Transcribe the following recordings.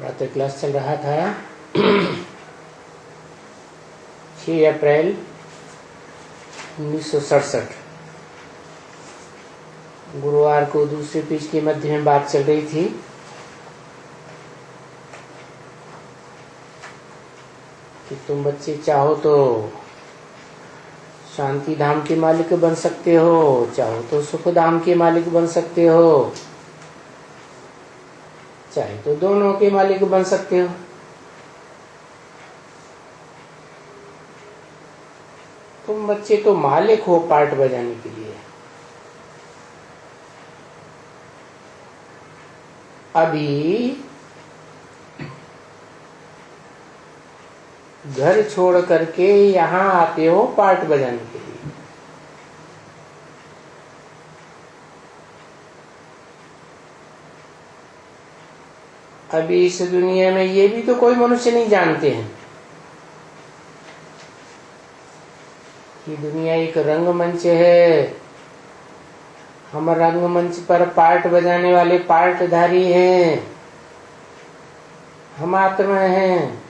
प्रातः क्लास चल रहा था 6 अप्रैल 1967। गुरुवार को दूसरे पेज के मध्य में बात चल रही थी कि तुम बच्चे चाहो तो शांति धाम के मालिक बन सकते हो, चाहो तो सुख धाम के मालिक बन सकते हो, चाहे तो दोनों के मालिक बन सकते हो। तुम बच्चे तो मालिक हो पार्ट बजाने के लिए। अभी घर छोड़ करके यहाँ आते हो पार्ट बजाने के लिए। अभी इस दुनिया में ये भी तो कोई मनुष्य नहीं जानते हैं कि दुनिया एक रंगमंच है। हम रंगमंच पर पार्ट बजाने वाले पार्टधारी हैं। हम आत्मा हैं,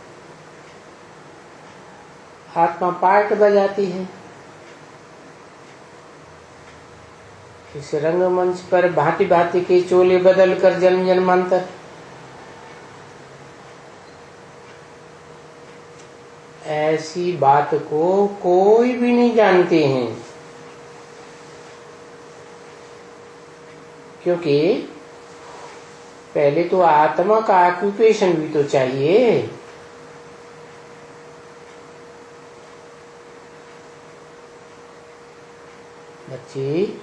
आत्मा पार्ट बजाती है। इस रंगमंच पर भांति भांति के चोले बदल कर जन्म जन्मांतर ऐसी बात को कोई भी नहीं जानते हैं, क्योंकि पहले तो आत्मा का ऑक्यूपेशन भी तो चाहिए। बच्ची,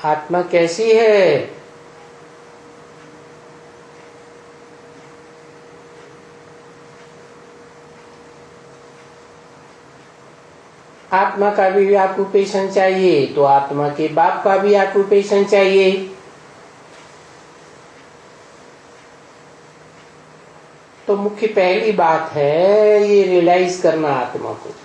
आत्मा कैसी है? आत्मा का भी ऑक्यूपेशन चाहिए तो आत्मा के बाप का भी ऑक्यूपेशन चाहिए। तो मुख्य पहली बात है ये रियलाइज करना आत्मा को।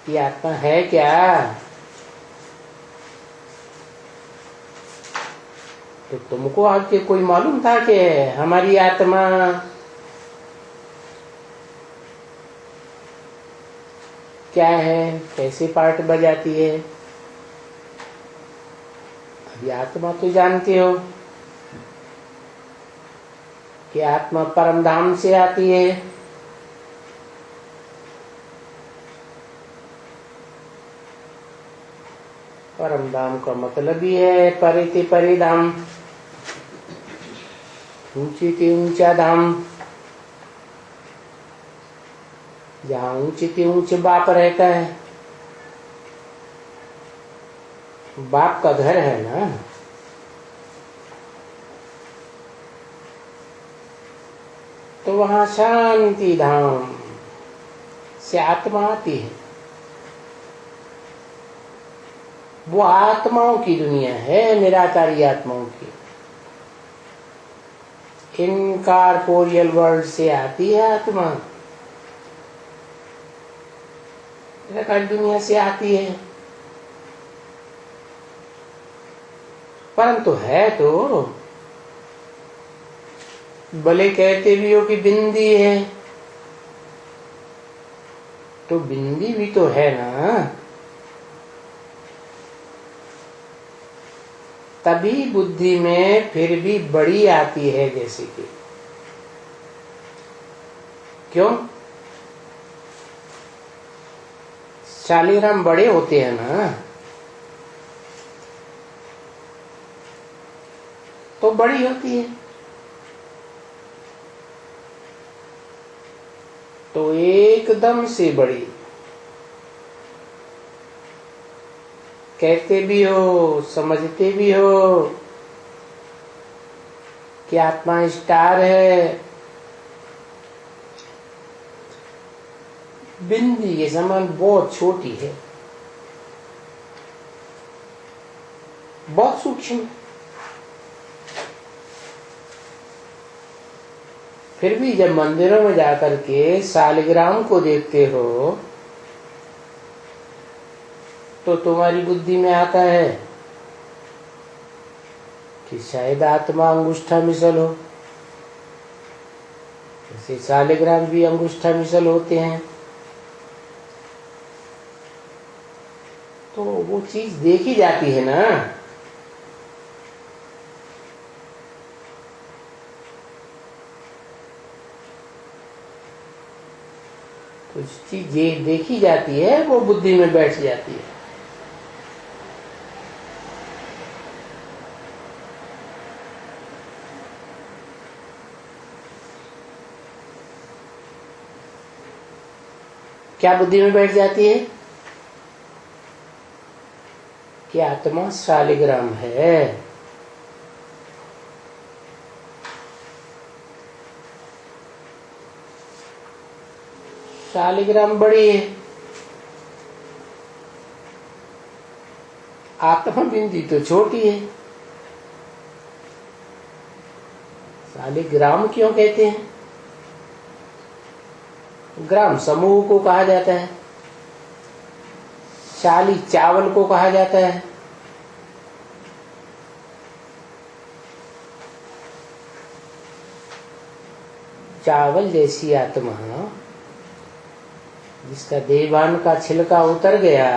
ये आत्मा है क्या? तो तुमको आगे कोई मालूम था कि हमारी आत्मा क्या है, कैसे पार्ट बजाती है? अभी आत्मा तो जानते हो कि आत्मा परम धाम से आती है। परम धाम का मतलब ही है परे ते परे धाम, ऊंचे ते ऊंचा धाम, जहाँ ऊंचे ते ऊंचे बाप रहता है। बाप का घर है ना। तो वहाँ शांति धाम से आत्मा आती है। वो आत्माओं की दुनिया है, निराकारी आत्माओं की। इनकॉर्पोरियल वर्ल्ड से आती है आत्मा, निराकारी दुनिया से आती है। परंतु है तो भले कहते भी हो कि बिंदी है, तो बिंदी भी तो है ना। तभी बुद्धि में फिर भी बड़ी आती है, जैसे कि क्यों? शालीग्राम बड़े होते हैं ना, तो बड़ी होती है। तो एकदम से बड़ी कहते भी हो, समझते भी हो कि आत्मा स्टार है। बिंदी के समान बहुत छोटी है, बहुत सूक्ष्म। फिर भी जब मंदिरों में जाकर के शालिग्राम को देखते हो तो तुम्हारी बुद्धि में आता है कि शायद आत्मा अंगुष्ठा मिसल हो। जैसे शालिग्राम भी अंगुष्ठा मिसल होते हैं। तो वो चीज देखी जाती है ना। तो जो चीज ये देखी जाती है वो बुद्धि में बैठ जाती है। क्या बुद्धि में बैठ जाती है कि आत्मा शालिग्राम है। शालिग्राम बड़ी है, आत्मा बिंदी तो छोटी है। शालिग्राम क्यों कहते हैं? ग्राम समूह को कहा जाता है। शाली चावल को कहा जाता है। चावल जैसी आत्मा जिसका देवान का छिलका उतर गया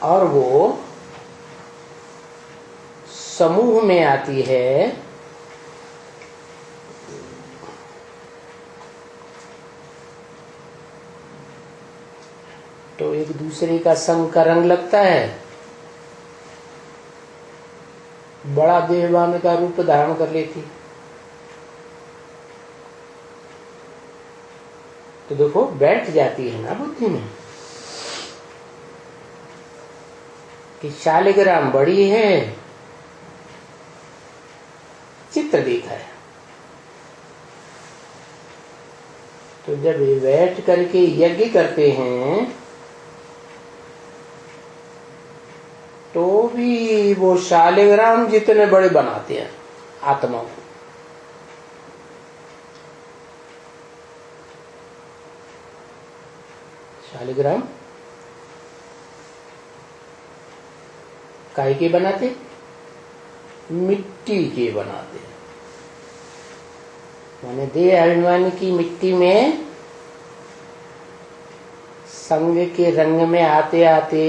और वो समूह में आती है, तो एक दूसरे का संग का रंग लगता है, बड़ा देहवान का रूप धारण कर लेती। तो देखो बैठ जाती है ना बुद्धि में कि शालिग्राम बड़ी है। चित्र देखा है तो जब ये बैठ करके यज्ञ करते हैं तो भी वो शालिग्राम जितने बड़े बनाते हैं आत्मा को। शालिग्राम काहे के बनाते? मिट्टी के बनाते। माने देह अभिमान की मिट्टी में संग के रंग में आते आते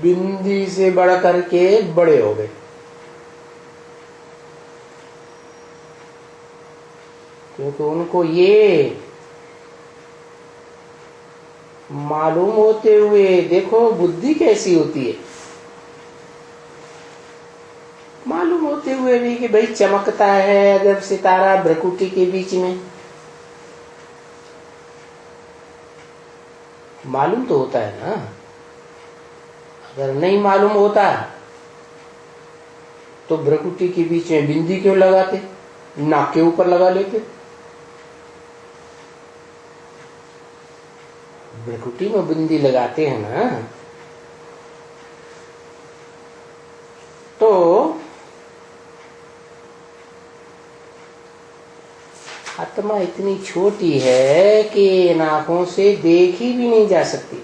बिंदी से बढ़ करके बड़े हो गए। क्योंकि उनको ये मालूम होते हुए, देखो बुद्धि कैसी होती है, मालूम होते हुए भी कि भाई चमकता है जब सितारा भ्रकुटी के बीच में, मालूम तो होता है ना। अगर नहीं मालूम होता तो भ्रकुटी के बीच में बिंदी क्यों लगाते? नाक के ऊपर लगा लेते। भ्रकुटी में बिंदी लगाते हैं ना, तो आत्मा इतनी छोटी है कि इन आंखों से देखी भी नहीं जा सकती।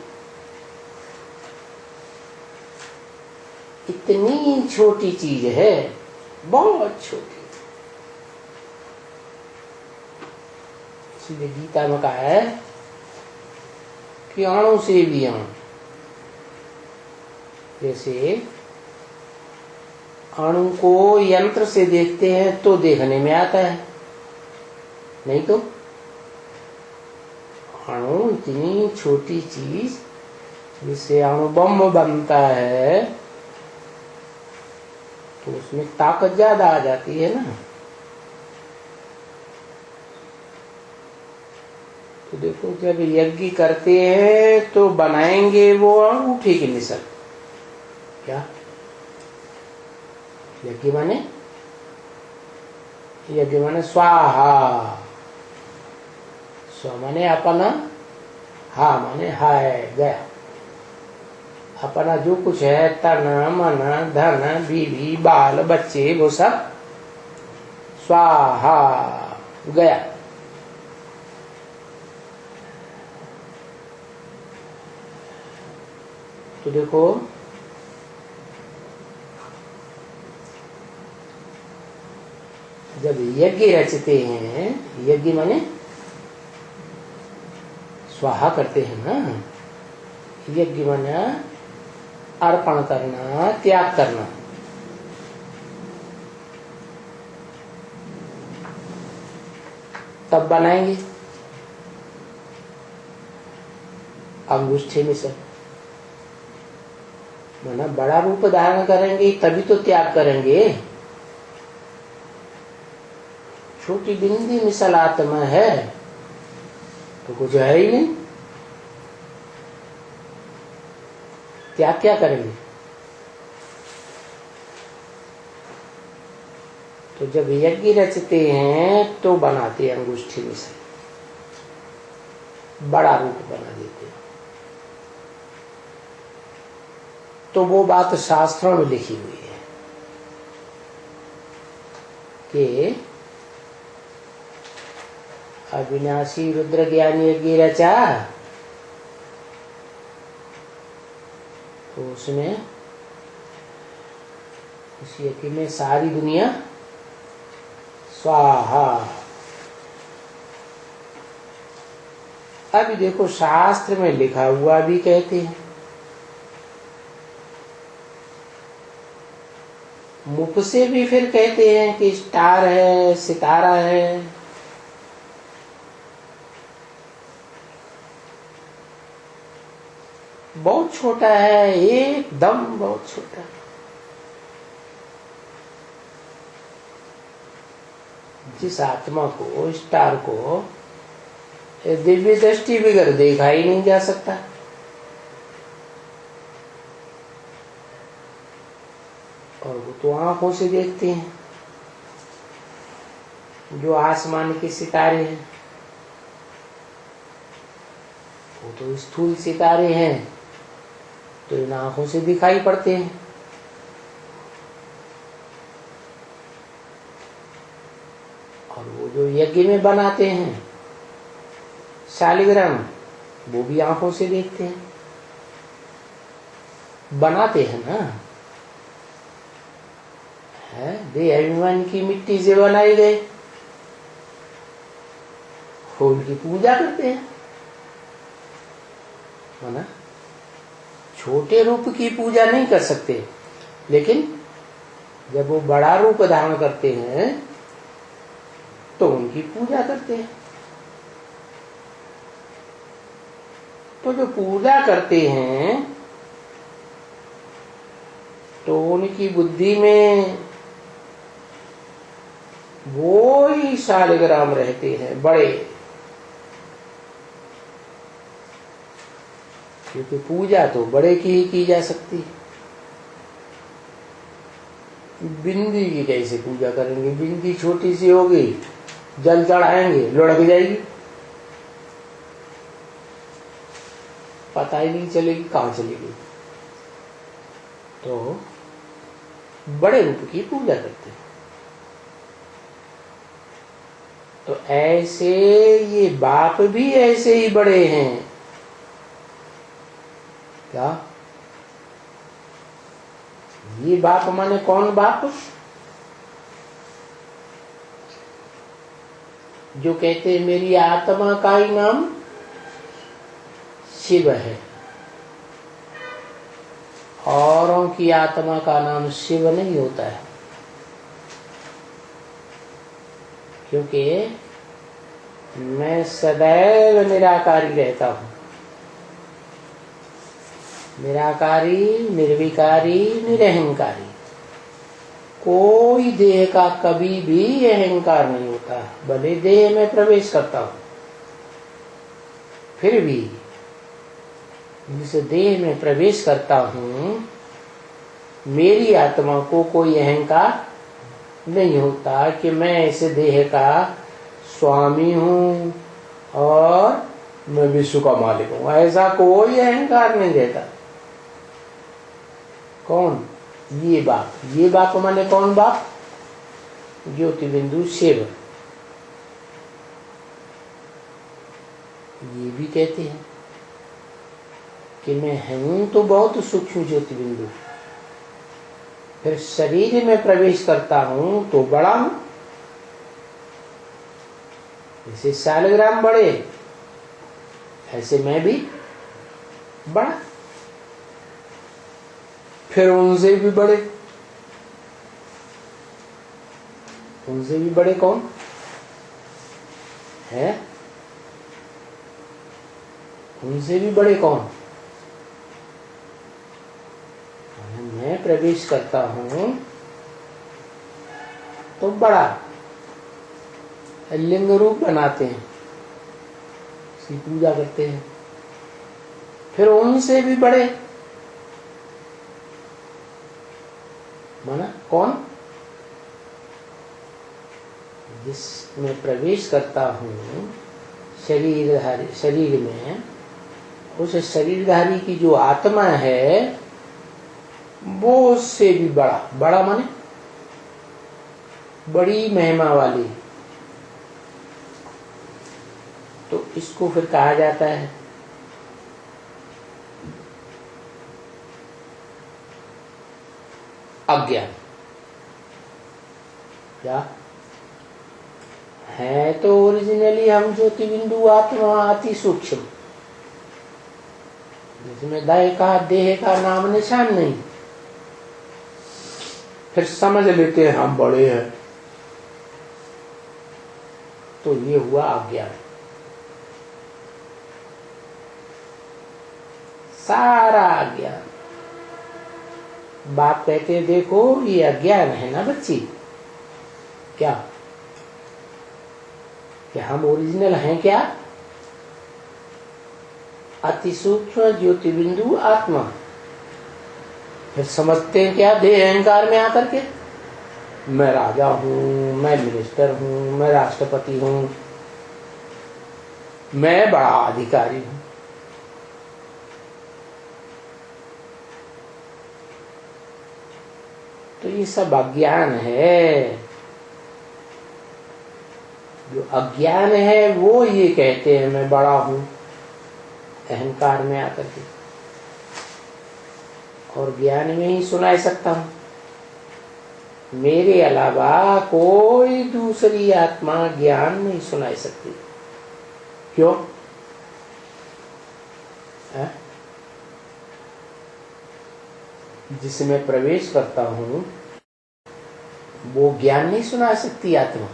इतनी छोटी चीज है, बहुत छोटी। इसलिए गीता में कहा है कि अणु से भी अणु। जैसे अणु को यंत्र से देखते हैं तो देखने में आता है, नहीं तो अणु इतनी छोटी चीज जिससे अणु बम बनता है तो उसमें ताकत ज्यादा आ जाती है ना। तो देखो जब यज्ञ करते हैं तो बनाएंगे वो अंगूठे की मिसल। क्या यज्ञ माने? यज्ञ माने स्वाहा। स्व माने अपना, हा माने हाय गया। अपना जो कुछ है, तन मन धन बीवी बाल बच्चे, वो सब स्वाहा गया। तो देखो जब यज्ञ रचते हैं, यज्ञ माने स्वाहा करते हैं ना, यज्ञ माने अर्पण करना, त्याग करना। तब बनाएंगे अंगुष्ठे में सब, माना बड़ा रूप धारण करेंगे तभी तो त्याग करेंगे। छोटी बिंदी मिसल आत्मा है तो कुछ है ही नहीं, त्याग क्या करेंगे? तो जब यज्ञ रचते हैं तो बनाते हैं अंगुष्ठी में से, बड़ा रूप बना देते हैं। तो वो बात शास्त्रों में लिखी हुई है कि अविनाशी रुद्र ज्ञानी यज्ञ रचा, तो उसमें उस यज्ञ में सारी दुनिया स्वाहा। अभी देखो शास्त्र में लिखा हुआ भी कहते हैं, मुख से भी फिर कहते हैं कि स्टार है, सितारा है। बहुत छोटा है, एकदम बहुत छोटा। जिस आत्मा को, स्टार को दिव्य दृष्टि बगैर देखा ही नहीं जा सकता, और वो तो आंखों से देखते हैं। जो आसमान के सितारे हैं वो तो स्थूल सितारे हैं, तो इन आंखों से दिखाई पड़ते हैं। और वो जो यज्ञ में बनाते हैं शालिग्राम, वो भी आंखों से देखते हैं, बनाते हैं ना, है देह अभिमान की मिट्टी से बनाए गए, उनकी पूजा करते हैं, है ना। छोटे रूप की पूजा नहीं कर सकते, लेकिन जब वो बड़ा रूप धारण करते हैं तो उनकी पूजा करते हैं। तो जो पूजा करते हैं तो उनकी बुद्धि में वो ही शालिग्राम रहते हैं बड़े, क्योंकि पूजा तो बड़े की ही की जा सकती है। बिंदी की कैसे पूजा करेंगे? बिंदी छोटी सी होगी, जल चढ़ाएंगे लुढ़क जाएगी, पता ही नहीं चलेगी कहां चली गई। तो बड़े रूप की पूजा करते हैं। तो ऐसे ये बाप भी ऐसे ही बड़े हैं क्या? ये बाप माने कौन बाप? जो कहते हैं मेरी आत्मा का ही नाम शिव है, औरों की आत्मा का नाम शिव नहीं होता है, क्योंकि मैं सदैव निराकारी रहता हूं। निराकारी, निर्विकारी, निरहंकारी। कोई देह का कभी भी अहंकार नहीं होता, भले देह में प्रवेश करता हूं, फिर भी जिस देह में प्रवेश करता हूं मेरी आत्मा को कोई अहंकार नहीं होता कि मैं इस देह का स्वामी हूं और मैं विश्व का मालिक हूं। ऐसा कोई अहंकार नहीं रहता। कौन? ये बाप। ये बाप माने कौन बाप? ज्योति बिंदु शिव। ये भी कहते हैं कि मैं हूं तो बहुत सूक्ष्म ज्योति बिंदु, फिर शरीर में प्रवेश करता हूं तो बड़ा हूं। जैसे सालग्राम बड़े, ऐसे मैं भी बड़ा, फिर उनसे भी बड़े। उनसे भी बड़े कौन है? उनसे भी बड़े कौन? मैं प्रवेश करता हूं तो बड़ा लिंग रूप बनाते हैं, उसकी पूजा करते हैं। फिर उनसे भी बड़े माना कौन? जिसमें प्रवेश करता हूं शरीर में, उस शरीरधारी की जो आत्मा है वो उससे भी बड़ा। बड़ा माने बड़ी महिमा वाली। तो इसको फिर कहा जाता है अज्ञान। क्या है? तो ओरिजिनली हम ज्योति बिंदु आत्मा अति सूक्ष्म, जिसमें देह का नाम निशान नहीं। फिर समझ लेते हैं हम बड़े हैं, तो ये हुआ अज्ञान। सारा अज्ञान। बाप कहते हैं देखो ये अज्ञान है ना बच्ची। क्या कि हम ओरिजिनल हैं? क्या? अति सूक्ष्म ज्योति बिंदु आत्मा। फिर समझते हैं क्या देह अहंकार में आकर के? मैं राजा हूं, मैं मिनिस्टर हूं, मैं राष्ट्रपति हूं, मैं बड़ा अधिकारी हूं। तो ये सब अज्ञान है। जो अज्ञान है वो ये कहते हैं मैं बड़ा हूं अहंकार में आकर के, और ज्ञान में ही सुनाई सकता हूं। मेरे अलावा कोई दूसरी आत्मा ज्ञान नहीं सुनाई सकती। क्यों? जिसमें प्रवेश करता हूं वो ज्ञान नहीं सुना सकती आत्मा।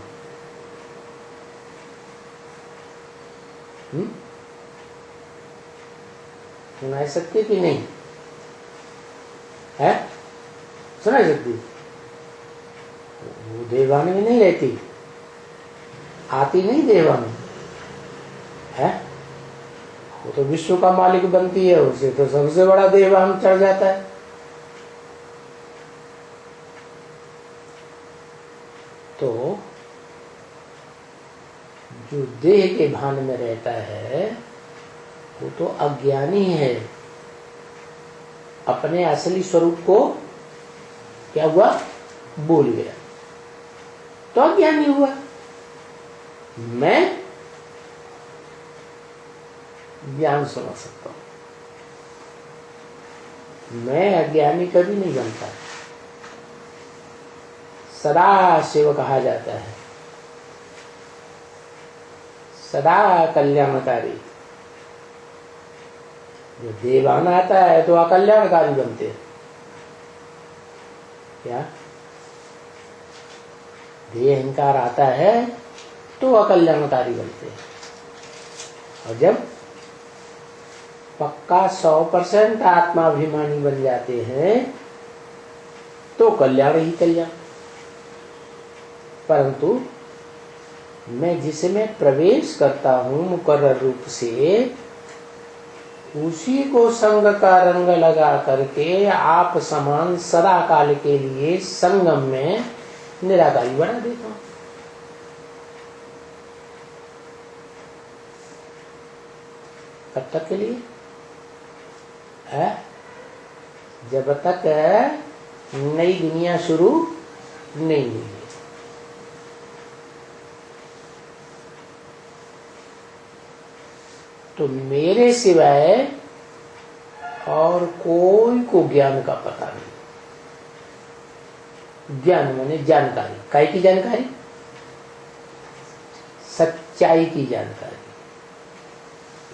सुनाई सकती कि नहीं है? सुनाई सकती। वो देवानी में नहीं रहती, आती नहीं देवानी है। वो तो विश्व का मालिक बनती है, उसे तो सबसे बड़ा देवान चढ़ जाता है। तो जो देह के भान में रहता है वो तो अज्ञानी है। अपने असली स्वरूप को क्या हुआ? भूल गया, तो अज्ञानी हुआ। मैं ज्ञान सुना सकता हूं, मैं अज्ञानी कभी नहीं बनता। सदा शिव कहा जाता है, सदा कल्याणकारी। जो देवान आता है तो अकल्याणकारी बनते हैं। क्या? देह अहंकार आता है तो अकल्याणकारी बनते हैं, और जब पक्का 100% आत्माभिमानी बन जाते हैं तो कल्याण ही कल्याण। परंतु मैं जिसमें प्रवेश करता हूं मुकर्रर रूप से, उसी को संग का रंग लगा करके आप समान सदा काल के लिए संगम में निराकारी बना देता हूं। कब तक के लिए है? जब तक नई दुनिया शुरू नहीं हुई। तो मेरे सिवाय और कोई को ज्ञान का पता नहीं। ज्ञान माने जानकारी, काय की जानकारी? सच्चाई की जानकारी।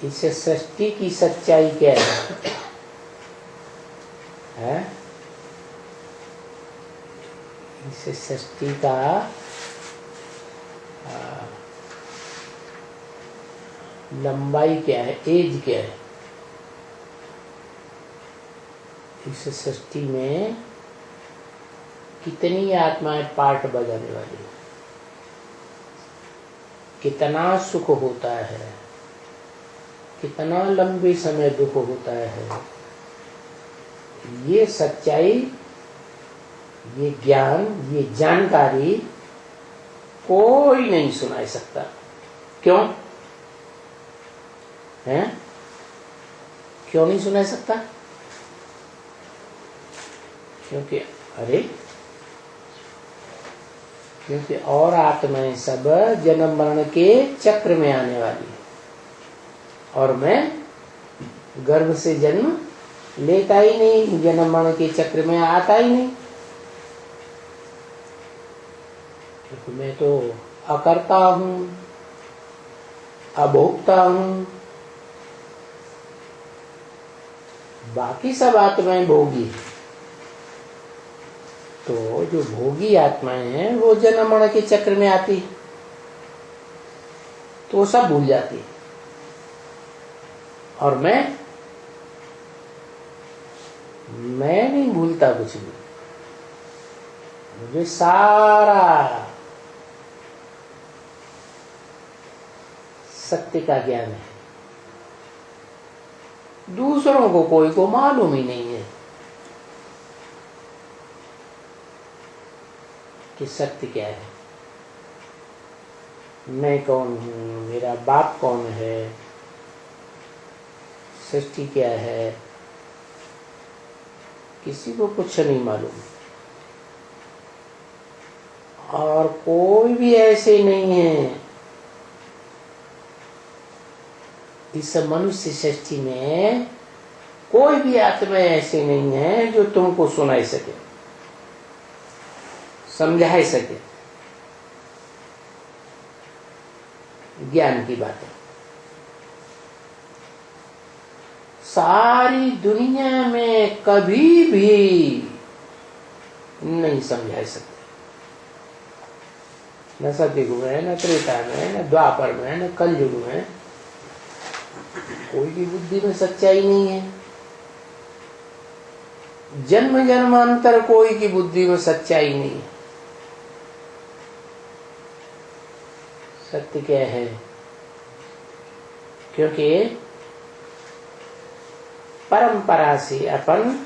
इसे सृष्टि की सच्चाई क्या है? इसे सृष्टि का लंबाई क्या है, एज क्या है? इस सृष्टि में कितनी आत्माएं पार्ट बजाने वाली, कितना सुख होता है, कितना लंबे समय दुख होता है, ये सच्चाई, ये ज्ञान, ये जानकारी कोई नहीं सुना सकता। क्यों है? क्यों नहीं सुना सकता? क्योंकि और आत्माएं सब जन्म मरण के चक्र में आने वाली है, और मैं गर्भ से जन्म लेता ही नहीं, जन्म मरण के चक्र में आता ही नहीं, क्योंकि मैं तो अकर्ता हूं, अभोक्ता हूं। बाकी सब आत्माएं भोगी है। तो जो भोगी आत्माएं हैं वो जन्म मरण के चक्र में आती, तो वो सब भूल जाती। और मैं नहीं भूलता कुछ भी। मुझे सारा सत्य का ज्ञान है। दूसरों को कोई को मालूम ही नहीं है कि सत्य क्या है, मैं कौन हूं, मेरा बाप कौन है, सृष्टि क्या है, किसी को कुछ नहीं मालूम। और कोई भी ऐसे नहीं है इस मनुष्य सृष्टि में, कोई भी आत्मा ऐसे नहीं है जो तुमको सुनाई सके, समझा सके ज्ञान की बातें। सारी दुनिया में कभी भी नहीं समझा सकते। न सतयुग में, न त्रेता में, न द्वापर में, न कलयुग में कोई की बुद्धि में सच्चाई नहीं है। जन्म जन्मांतर कोई की बुद्धि में सच्चाई नहीं है। सत्य क्या है? क्योंकि परंपरा से अपन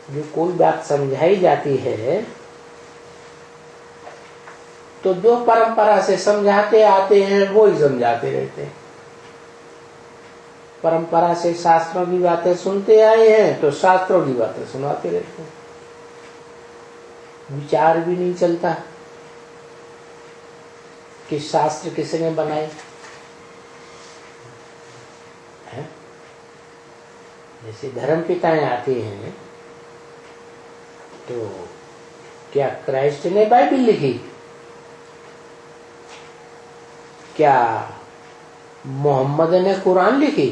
जो कोई बात समझाई जाती है, तो जो परंपरा से समझाते आते हैं वो ही समझाते रहते हैं। परंपरा से शास्त्रों की बातें सुनते आए हैं तो शास्त्रों की बातें सुनाते रहते हैं। विचार भी नहीं चलता कि शास्त्र किसने बनाए हैं। जैसे धर्म पिताएं आते हैं तो क्या क्राइस्ट ने बाइबल लिखी? क्या मोहम्मद ने कुरान लिखी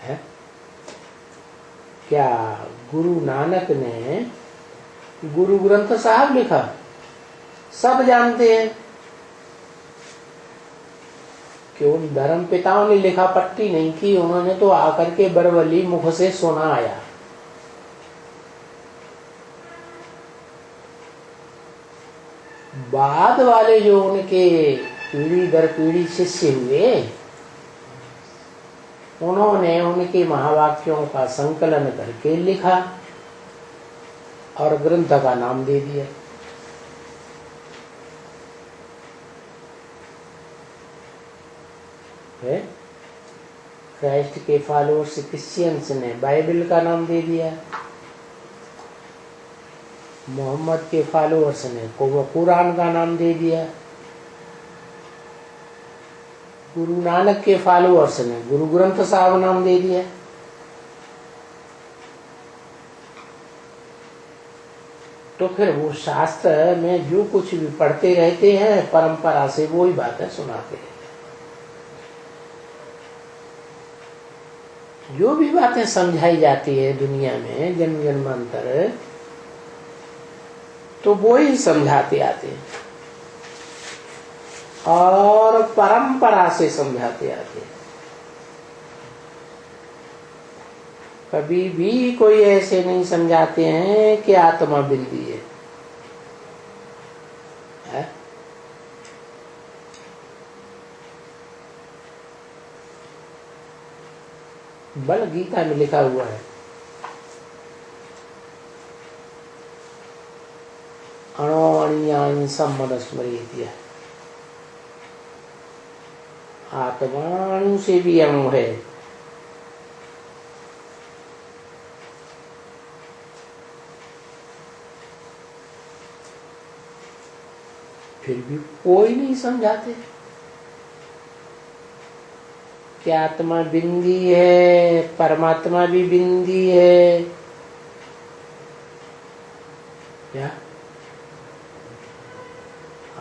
है? क्या गुरु नानक ने गुरु ग्रंथ साहब लिखा? सब जानते हैं कि उन धर्म पिताओं ने लिखा पट्टी नहीं की, उन्होंने तो आकर के बरवली मुख से सुना आया। बाद वाले जो उनके पीढ़ी दर पीढ़ी शिष्य हुए, उन्होंने उनके महावाक्यों का संकलन करके लिखा और ग्रंथ का नाम दे दिया। है क्राइस्ट के फॉलोअर्स क्रिश्चियंस ने बाइबल का नाम दे दिया, मोहम्मद के फॉलोअर्स ने कुरान का नाम दे दिया। गुरु नानक के फॉलोअर्स ने गुरु ग्रंथ साहब नाम दे दिया। तो फिर वो शास्त्र में जो कुछ भी पढ़ते रहते हैं परंपरा से वो ही बातें सुनाते हैं। जो भी बातें समझाई जाती है दुनिया में जन्म जन्मांतर, तो वो ही समझाते आते हैं और परंपरा से समझाते आते हैं। कभी भी कोई ऐसे नहीं समझाते हैं कि आत्मा बिंदी है, बल गीता में लिखा हुआ है, अणोअणियान सम्मदस्मरेति, आत्माणु से भी अणु है। फिर भी कोई नहीं समझाते कि आत्मा बिंदी है, परमात्मा भी बिंदी है। क्या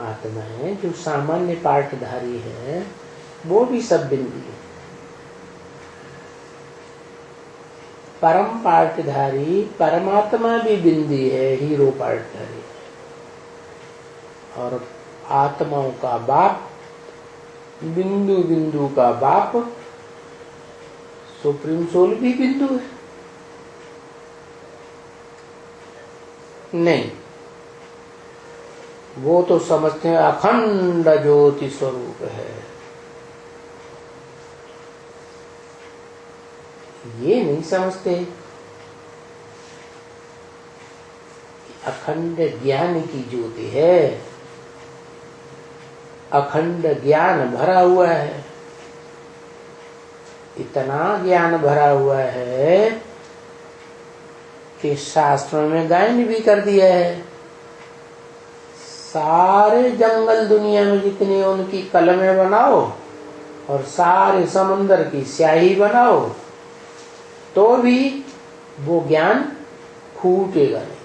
आत्मा है जो सामान्य पार्टधारी है वो भी सब बिंदी है। परम पार्टधारी परमात्मा भी बिंदी है, हीरो पार्टधारी। और आत्माओं का बाप, बिंदु बिंदु का बाप सुप्रीम सोल भी बिंदु है। नहीं, वो तो समझते हैं अखंड ज्योति स्वरूप है। ये नहीं समझते अखंड ज्ञान की ज्योति है, अखंड ज्ञान भरा हुआ है। इतना ज्ञान भरा हुआ है कि शास्त्रों में गायन भी कर दिया है। सारे जंगल दुनिया में जितने उनकी कलमें बनाओ और सारे समंदर की स्याही बनाओ तो भी वो ज्ञान फूटेगा नहीं।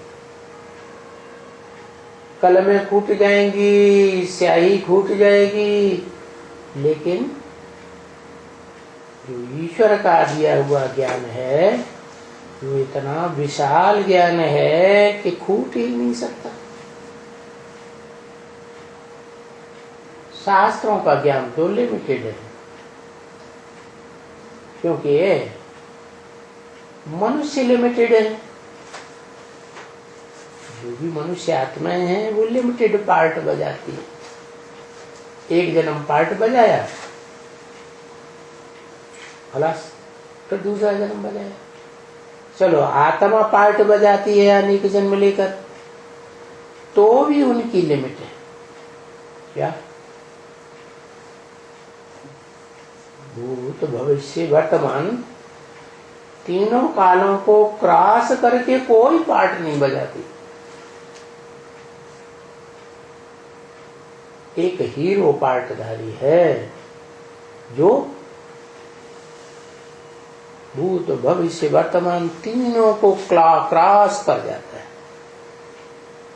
कलमें फूट जाएंगी, स्याही फूट जाएगी, लेकिन जो ईश्वर का दिया हुआ ज्ञान है वो इतना विशाल ज्ञान है कि फूट ही नहीं सकता। शास्त्रों का ज्ञान तो लिमिटेड है, क्योंकि मनुष्य लिमिटेड है। जो भी मनुष्य आत्माएं हैं वो लिमिटेड पार्ट बजाती है। एक जन्म पार्ट बजाया, खलास, फिर दूसरा जन्म बजाया। चलो आत्मा पार्ट बजाती है अनेक जन्म लेकर, तो भी उनकी लिमिट है। क्या भूत भविष्य वर्तमान तीनों कालों को क्रॉस करके कोई पार्ट नहीं बजाती। एक हीरो पार्टधारी है जो भूत भविष्य वर्तमान तीनों को क्रॉस कर जाता है,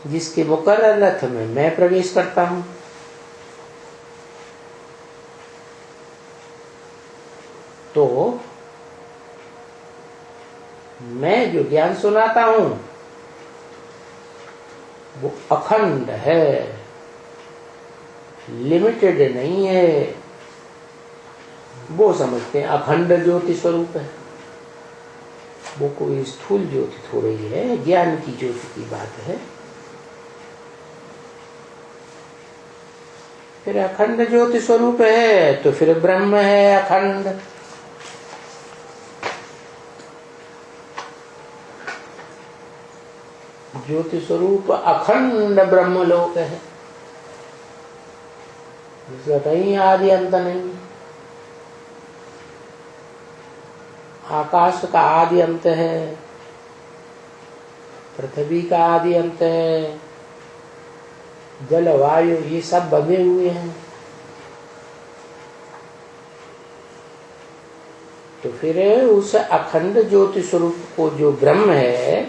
जिसके मुकर्रर रथ में मैं प्रवेश करता हूं। तो मैं जो ज्ञान सुनाता हूं वो अखंड है, लिमिटेड नहीं है। वो समझते हैं अखंड ज्योति स्वरूप है, वो कोई स्थूल ज्योति थोड़ी है, ज्ञान की ज्योति की बात है। फिर अखंड ज्योति स्वरूप है तो फिर ब्रह्म है अखंड। ज्योति स्वरूप अखंड ब्रह्मलोक है, जिसका कहीं आदि अंत नहीं। आकाश का आदि अंत है, पृथ्वी का आदि अंत है, जल वायु ये सब बंधे हुए हैं। तो फिर उस अखंड ज्योति स्वरूप को जो ब्रह्म है,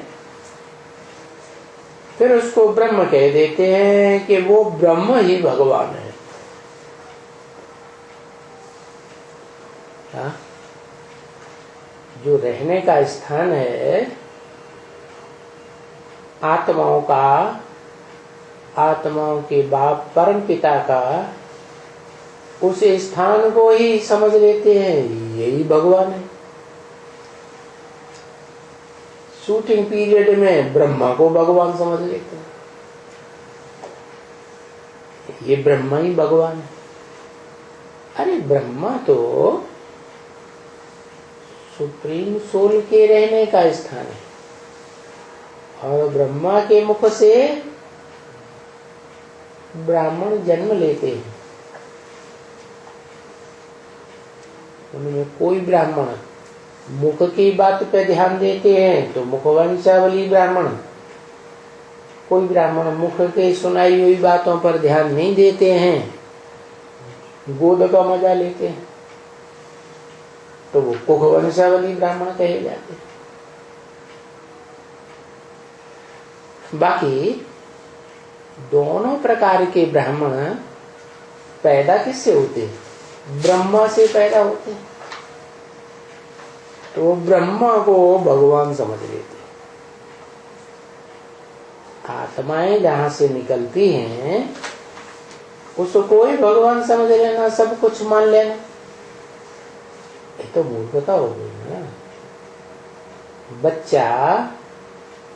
फिर उसको ब्रह्म कह देते हैं कि वो ब्रह्म ही भगवान है। हाँ? जो रहने का स्थान है आत्माओं का, आत्माओं के बाप परम पिता का, उस स्थान को ही समझ लेते हैं यही भगवान है। शूटिंग पीरियड में ब्रह्मा को भगवान समझ लेते हैं, ये ब्रह्मा ही भगवान है। अरे ब्रह्मा तो सुप्रीम सोल के रहने का स्थान है, और ब्रह्मा के मुख से ब्राह्मण जन्म लेते हैं। उनमें कोई ब्राह्मण मुख की बात पे ध्यान देते हैं तो मुखवंशावली ब्राह्मण, कोई ब्राह्मण मुख के सुनाई हुई बातों पर ध्यान नहीं देते हैं, गोद का मजा लेते हैं, तो वो कुखवंशावली ब्राह्मण कहे जाते हैं। बाकी दोनों प्रकार के ब्राह्मण पैदा किससे होते हैं? ब्रह्मा से पैदा होते हैं। तो ब्रह्मा को भगवान समझ लेते हैं। आत्माएं जहां से निकलती हैं उसको ही भगवान समझ लेना, सब कुछ मान लेना, ये तो मूर्खता हो गई ना। बच्चा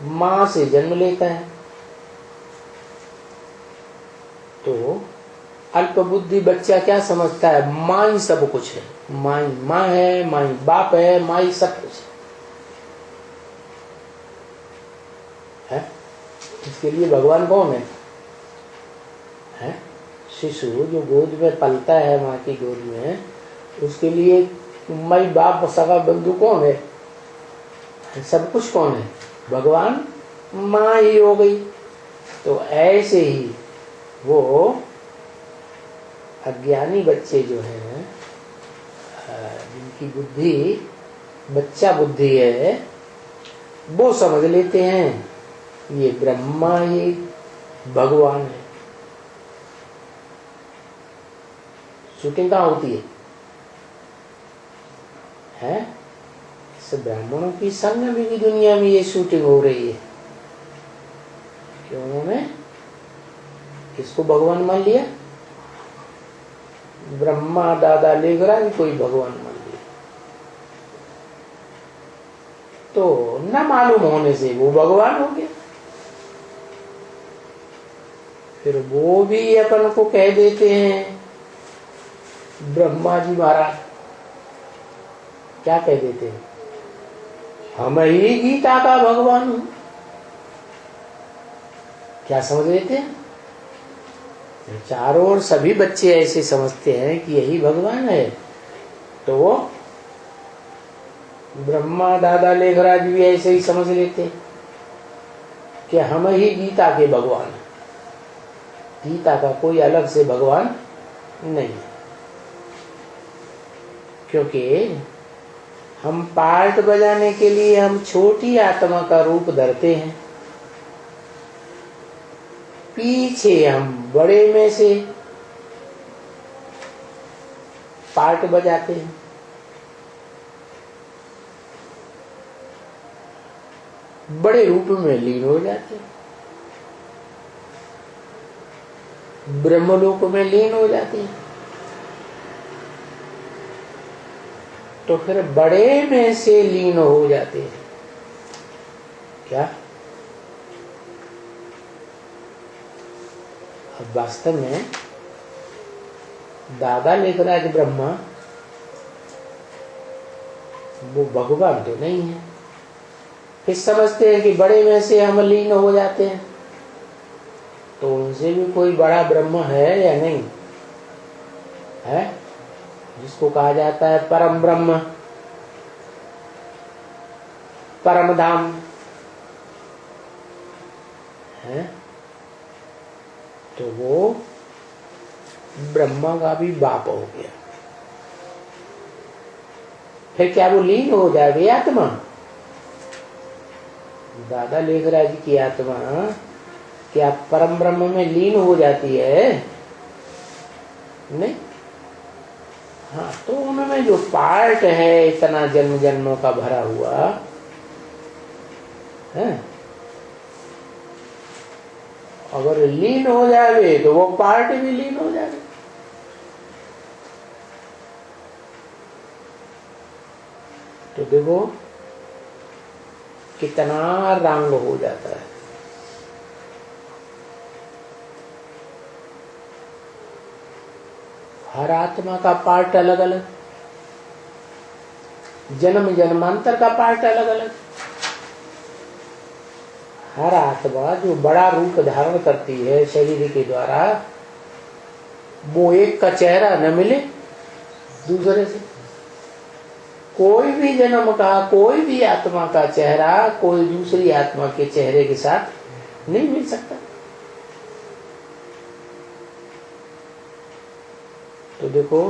मां से जन्म लेता है तो अल्प बुद्धि बच्चा क्या समझता है? माँ ही सब कुछ है, माँ है, माँ ही बाप है, माँ ही सब कुछ है? इसके लिए भगवान कौन है? शिशु जो गोद में पलता है माँ की गोद में, उसके लिए माँ बाप सगा बंधु कौन है? सब कुछ कौन है? भगवान, माँ ही हो गई। तो ऐसे ही वो अज्ञानी बच्चे जो हैं, जिनकी बुद्धि बच्चा बुद्धि है, वो समझ लेते हैं ये ब्रह्मा ही भगवान है। शूटिंग कहाँ होती है? इस ब्राह्मणों की संग में भी दुनिया में ये शूटिंग हो रही है। क्यों? उन्होंने किसको भगवान मान लिया? ब्रह्मा दादा लेगरा भी कोई भगवान मान लिया। तो न मालूम होने से वो भगवान हो गया। फिर वो भी अपन को कह देते हैं ब्रह्मा जी महाराज, क्या कह देते हैं? हम ही गीता का भगवान हूं। क्या समझ लेते हैं? चारों ओर सभी बच्चे ऐसे समझते हैं कि यही भगवान है। तो वो ब्रह्मा दादा लेखराज भी ऐसे ही समझ लेते हैं कि हम ही गीता के भगवान हैं, गीता का कोई अलग से भगवान नहीं है। क्योंकि हम पार्ट बजाने के लिए हम छोटी आत्मा का रूप धरते हैं, पीछे हम बड़े में से पार्ट बजाते हैं। बड़े रूप में लीन हो जाते हैं, ब्रह्मलोक में लीन हो जाते हैं। तो फिर बड़े में से लीन हो जाते हैं। क्या? अब वास्तव में दादा लेखराज ब्रह्मा वो भगवान तो नहीं है। फिर समझते हैं कि बड़े में से हम लीन हो जाते हैं, तो उनसे भी कोई बड़ा ब्रह्म है या नहीं है? जिसको कहा जाता है परम ब्रह्म, परम धाम है। तो वो ब्रह्मा का भी बाप हो गया। फिर क्या वो लीन हो जाएगी आत्मा? दादा लेखराज की आत्मा क्या परम ब्रह्म में लीन हो जाती है? नहीं। हाँ, तो उनमें जो पार्ट है इतना जन्म जन्मों का भरा हुआ है, अगर लीन हो जाए तो वो पार्ट भी लीन हो जाए। तो देखो कितना रंग हो जाता है। हर आत्मा का पार्ट अलग अलग, जन्म जन्मांतर का पार्ट अलग अलग। हर आत्मा जो बड़ा रूप धारण करती है शरीर के द्वारा, वो एक का चेहरा न मिले दूसरे से। कोई भी जन्म का कोई भी आत्मा का चेहरा कोई दूसरी आत्मा के चेहरे के साथ नहीं मिल सकता। तो देखो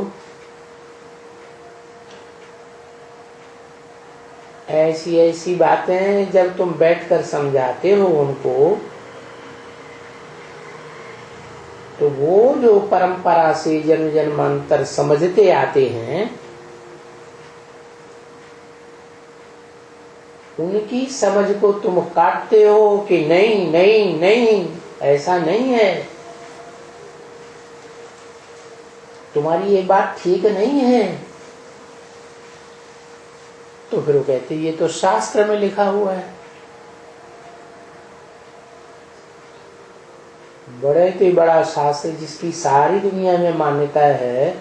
ऐसी ऐसी बातें जब तुम बैठकर समझाते हो उनको, तो वो जो परंपरा से जन्म जन्मांतर समझते आते हैं, उनकी समझ को तुम काटते हो कि नहीं नहीं नहीं, ऐसा नहीं है, तुम्हारी ये बात ठीक नहीं है। तो फिर वो कहते ये तो शास्त्र में लिखा हुआ है। बड़े से बड़ा शास्त्र जिसकी सारी दुनिया में मान्यता है,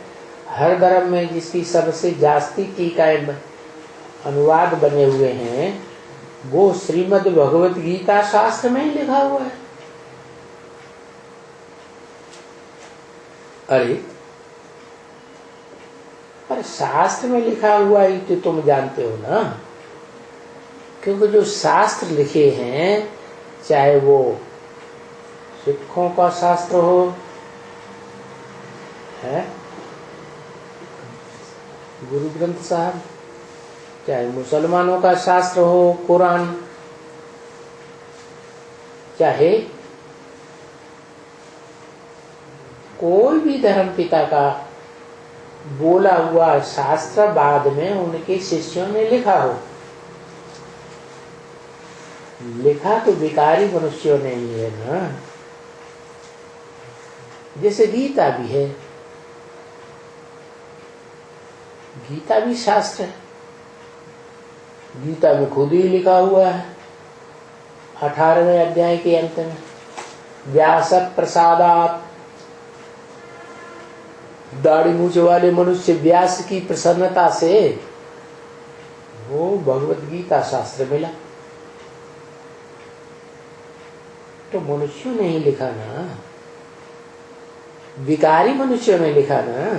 हर धर्म में जिसकी सबसे जास्ती टीकाएं अनुवाद बने हुए हैं, वो श्रीमद् भगवत गीता शास्त्र में ही लिखा हुआ है। अरे पर शास्त्र में लिखा हुआ ही तो तुम जानते हो ना, क्योंकि जो शास्त्र लिखे हैं, चाहे वो सिखों का शास्त्र हो है गुरु ग्रंथ साहब, चाहे मुसलमानों का शास्त्र हो कुरान, चाहे कोई भी धर्म पिता का बोला हुआ शास्त्र बाद में उनके शिष्यों ने लिखा हो, लिखा तो विकारी मनुष्यों ने ही है ना। जैसे गीता भी है, गीता भी शास्त्र है। गीता में खुद ही लिखा हुआ है 18वें अध्याय के अंत में, व्यास प्रसादात, दाढ़ी मूछ वाले मनुष्य व्यास की प्रसन्नता से वो भगवत गीता शास्त्र मिला। तो मनुष्यों ने ही लिखा ना, विकारी मनुष्यों ने लिखा ना।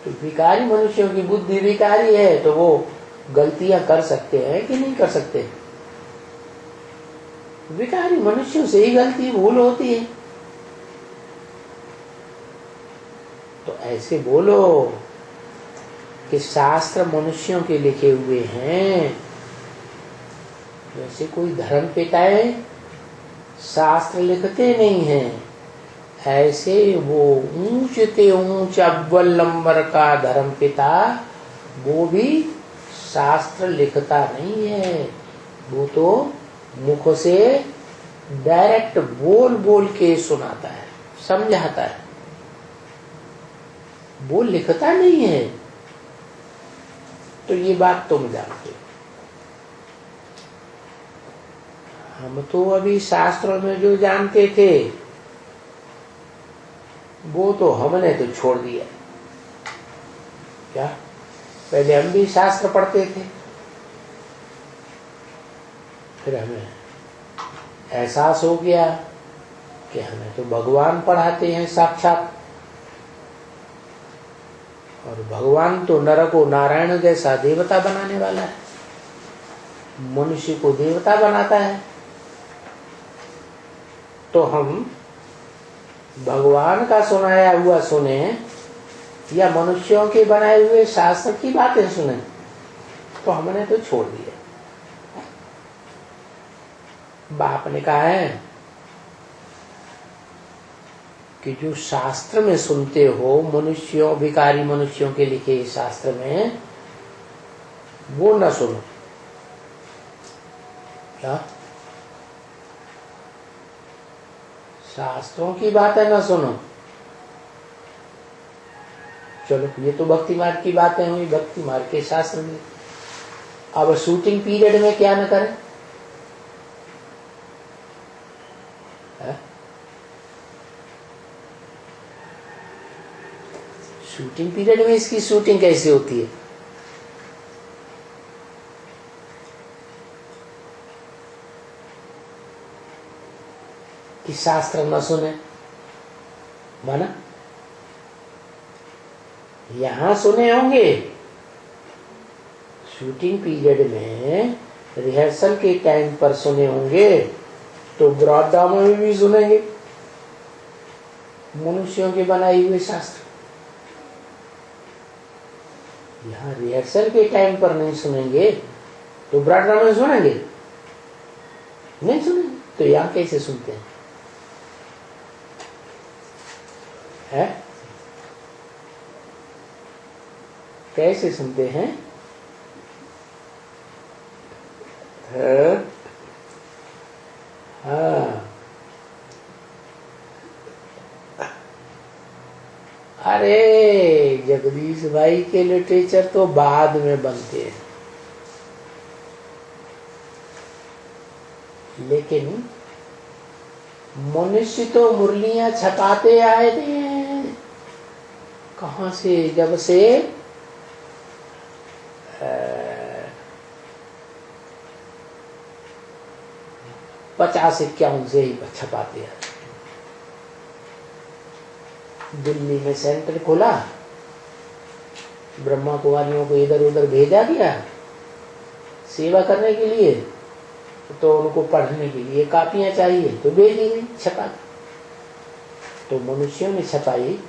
तो विकारी मनुष्यों की बुद्धि विकारी है, तो वो गलतियां कर सकते हैं कि नहीं कर सकते? विकारी मनुष्यों से ही गलती भूल होती है। तो ऐसे बोलो कि शास्त्र मनुष्यों के लिखे हुए हैं, वैसे कोई धर्म पिताए शास्त्र लिखते नहीं हैं। ऐसे वो ऊंच ते ऊंच अव्वल नंबर का धर्म पिता, वो भी शास्त्र लिखता नहीं है। वो तो मुख से डायरेक्ट बोल बोल के सुनाता है, समझाता है, वो लिखता नहीं है। तो ये बात तुम जानते हो। हम तो अभी शास्त्रों में जो जानते थे वो तो हमने तो छोड़ दिया। क्या पहले हम भी शास्त्र पढ़ते थे, फिर हमें एहसास हो गया कि हमें तो भगवान पढ़ाते हैं साक्षात, और भगवान तो नर को नारायण जैसा देवता बनाने वाला है, मनुष्य को देवता बनाता है। तो हम भगवान का सुनाया हुआ सुने या मनुष्यों के बनाए हुए शास्त्र की बातें सुने, तो हमने तो छोड़ दिया। बाप ने कहा है कि जो शास्त्र में सुनते हो, मनुष्यों, भिखारी मनुष्यों के लिखे शास्त्र में, वो न सुनो। क्या? शास्त्रों की बातें न सुनो। चलो, ये तो भक्ति मार्ग की बातें हुई, भक्ति मार्ग के शास्त्र में। अब शूटिंग पीरियड में क्या न करें? शूटिंग पीरियड में इसकी शूटिंग कैसे होती है? कि शास्त्र न सुने, माना यहां सुने होंगे, शूटिंग पीरियड में रिहर्सल के टाइम पर सुने होंगे, तो ब्रॉड ड्रामा में भी सुनेंगे मनुष्यों के बनाए हुए शास्त्र। यहाँ रिहर्सल के टाइम पर नहीं सुनेंगे तो ब्रॉड ड्रामा में सुनेंगे? नहीं सुनेंगे। तो यहाँ कैसे सुनते हैं? है? कैसे सुनते हैं? हाँ, अरे जगदीश भाई के लिटरेचर तो बाद में बनते हैं, लेकिन मनुष्य तो मुरलियां छपाते आए थे। कहां से? जब से 50-51 से ही छपाते हैं। दिल्ली में सेंटर खोला, ब्रह्मा कुमारियों को इधर उधर भेजा गया सेवा करने के लिए, तो उनको पढ़ने के लिए कापियां चाहिए, तो भेज दी गई छपा। तो मनुष्यों ने छपाई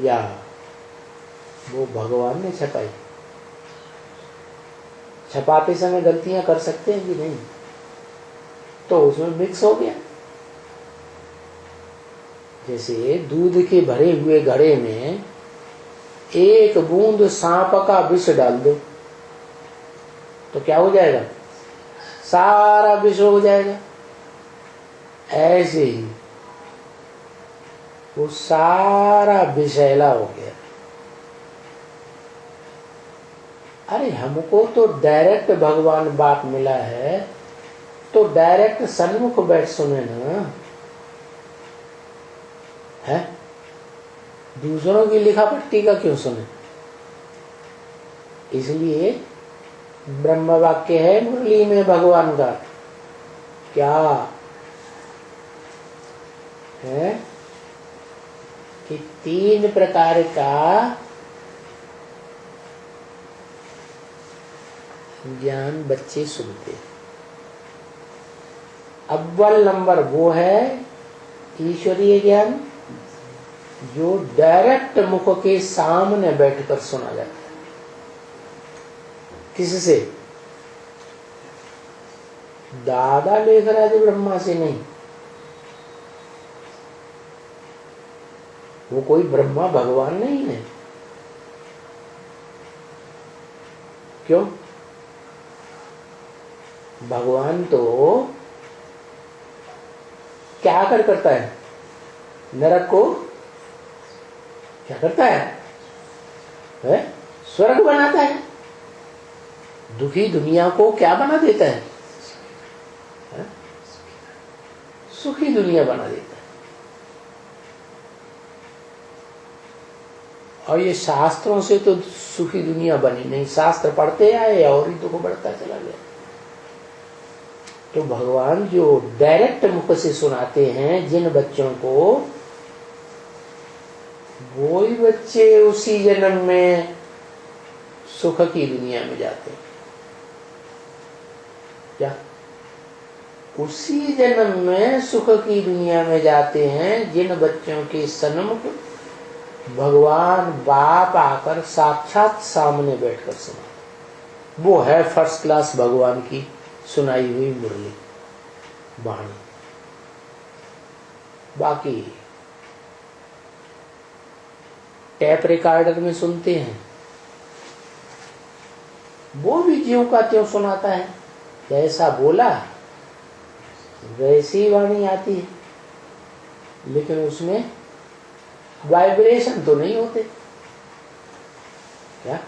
या वो भगवान ने छपाई? छपाते समय गलतियां कर सकते हैं कि नहीं? तो उसमें मिक्स हो गया। जैसे दूध के भरे हुए घड़े में एक बूंद सांप का विष डाल दो तो क्या हो जाएगा? सारा विष हो जाएगा। ऐसे ही वो सारा विषैला हो गया। अरे हमको तो डायरेक्ट भगवान बाप मिला है, तो डायरेक्ट सन्मुख बैठ सुने ना है? दूसरों की लिखा पट्टी का क्यों सुने? इसलिए ब्रह्म वाक्य है मुरली में भगवान का, क्या है कि 3 प्रकार का ज्ञान बच्चे सुनते। अव्वल नंबर वो है ईश्वरीय ज्ञान, जो डायरेक्ट मुख के सामने बैठकर सुना जाता है। किससे? दादा लेखराज ब्रह्मा से नहीं। वो कोई ब्रह्मा भगवान नहीं है। क्यों? भगवान तो क्या करता है? नरक को क्या करता है? स्वर्ग बनाता है। दुखी दुनिया को क्या बना देता है? सुखी दुनिया बना देता है। और ये शास्त्रों से तो सुखी दुनिया बनी नहीं, शास्त्र पढ़ते आए और ही दुख बढ़ता चला गया। तो भगवान जो डायरेक्ट मुख से सुनाते हैं जिन बच्चों को, वो ही बच्चे उसी जन्म में सुख की दुनिया में जाते हैं। क्या? उसी जन्म में सुख की दुनिया में जाते हैं जिन बच्चों के सन्मुख भगवान बाप आकर साक्षात सामने बैठकर सुना। वो है फर्स्ट क्लास भगवान की सुनाई हुई मुरली वाणी। बाकी टैप रिकॉर्डर में सुनते हैं, वो भी ज्यों का त्यों सुनाता है, जैसा बोला वैसी वाणी आती है, लेकिन उसमें वाइब्रेशन तो नहीं होते। क्या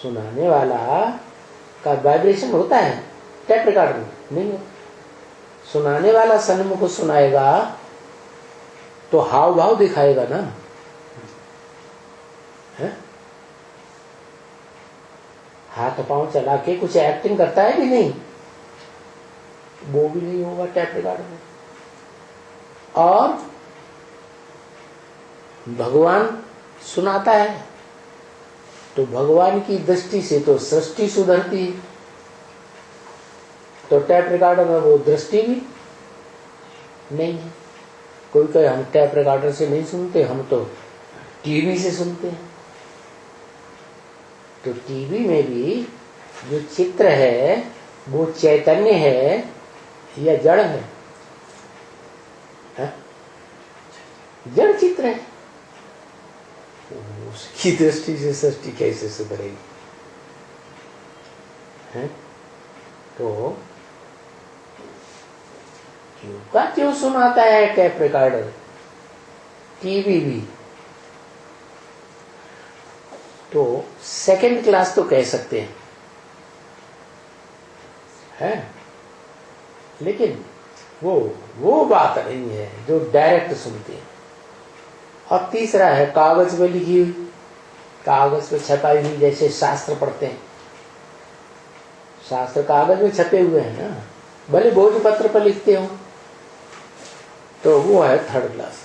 सुनाने वाला का वाइब्रेशन होता है? टैप रिकॉर्डर में नहीं होता। सुनाने वाला सन्मुख सुनाएगा तो हाव भाव दिखाएगा ना, है? हाथ पांव चला के कुछ एक्टिंग करता है कि नहीं? वो भी नहीं होगा टैप रिकॉर्डर में। और भगवान सुनाता है तो भगवान की दृष्टि से तो सृष्टि सुधरती है, तो टैप रिकॉर्डर में वो दृष्टि भी नहीं है। कोई कहे हम टैप रिकॉर्डर से नहीं सुनते, हम तो टीवी से सुनते हैं। तो टीवी में भी जो चित्र है वो चैतन्य है या जड़ है? जड़ चित्र है। उसकी दृष्टि से सृष्टि कैसे सुधरेगी? तो क्यों का क्यों सुनाता है टैप रिकॉर्डर, टीवी भी। तो सेकंड क्लास तो कह सकते हैं, है? लेकिन वो बात नहीं है जो डायरेक्ट सुनते हैं। और तीसरा है कागज पे लिखी हुई, कागज पे छपाई हुई, जैसे शास्त्र पढ़ते हैं, शास्त्र कागज में छपे हुए हैं ना, भले भोज पत्र पर लिखते हो, तो वो है थर्ड क्लास।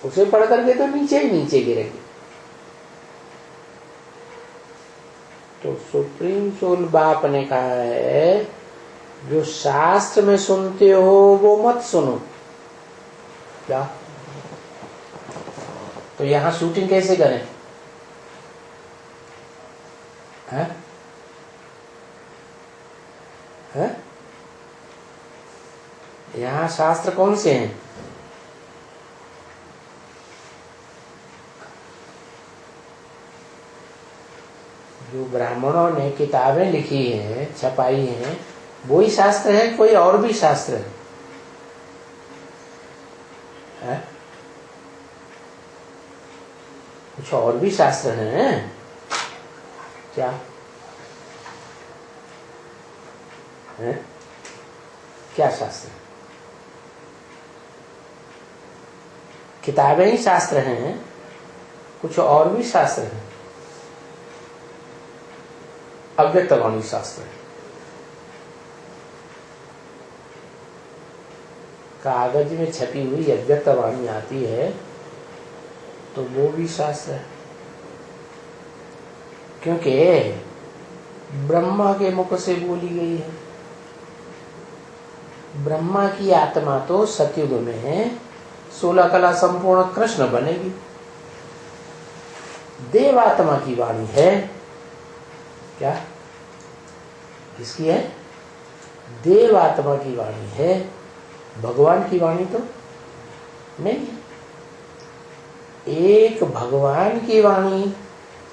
उसे पढ़ करके तो नीचे ही नीचे गिरेंगे। तो सुप्रीम सोल बाप ने कहा है जो शास्त्र में सुनते हो वो मत सुनो। क्या? तो यहां शूटिंग कैसे करें? हैं? हैं? यहां शास्त्र कौन से हैं? जो ब्राह्मणों ने किताबें लिखी हैं, छपाई हैं, वही शास्त्र है, कोई और भी शास्त्र है? कुछ और भी शास्त्र हैं क्या? है? क्या शास्त्र? किताबें ही शास्त्र हैं, कुछ और भी शास्त्र हैं। अव्यक्तवाणी शास्त्र है। कागज में छपी हुई अव्यक्तवाणी आती है तो वो भी शास्त्र है, क्योंकि ब्रह्मा के मुख से बोली गई है। ब्रह्मा की आत्मा तो सतयुग में 16 कला संपूर्ण कृष्ण बनेगी। देवात्मा की वाणी है क्या? किसकी है? देवात्मा की वाणी है, भगवान की वाणी तो नहीं है। एक भगवान की वाणी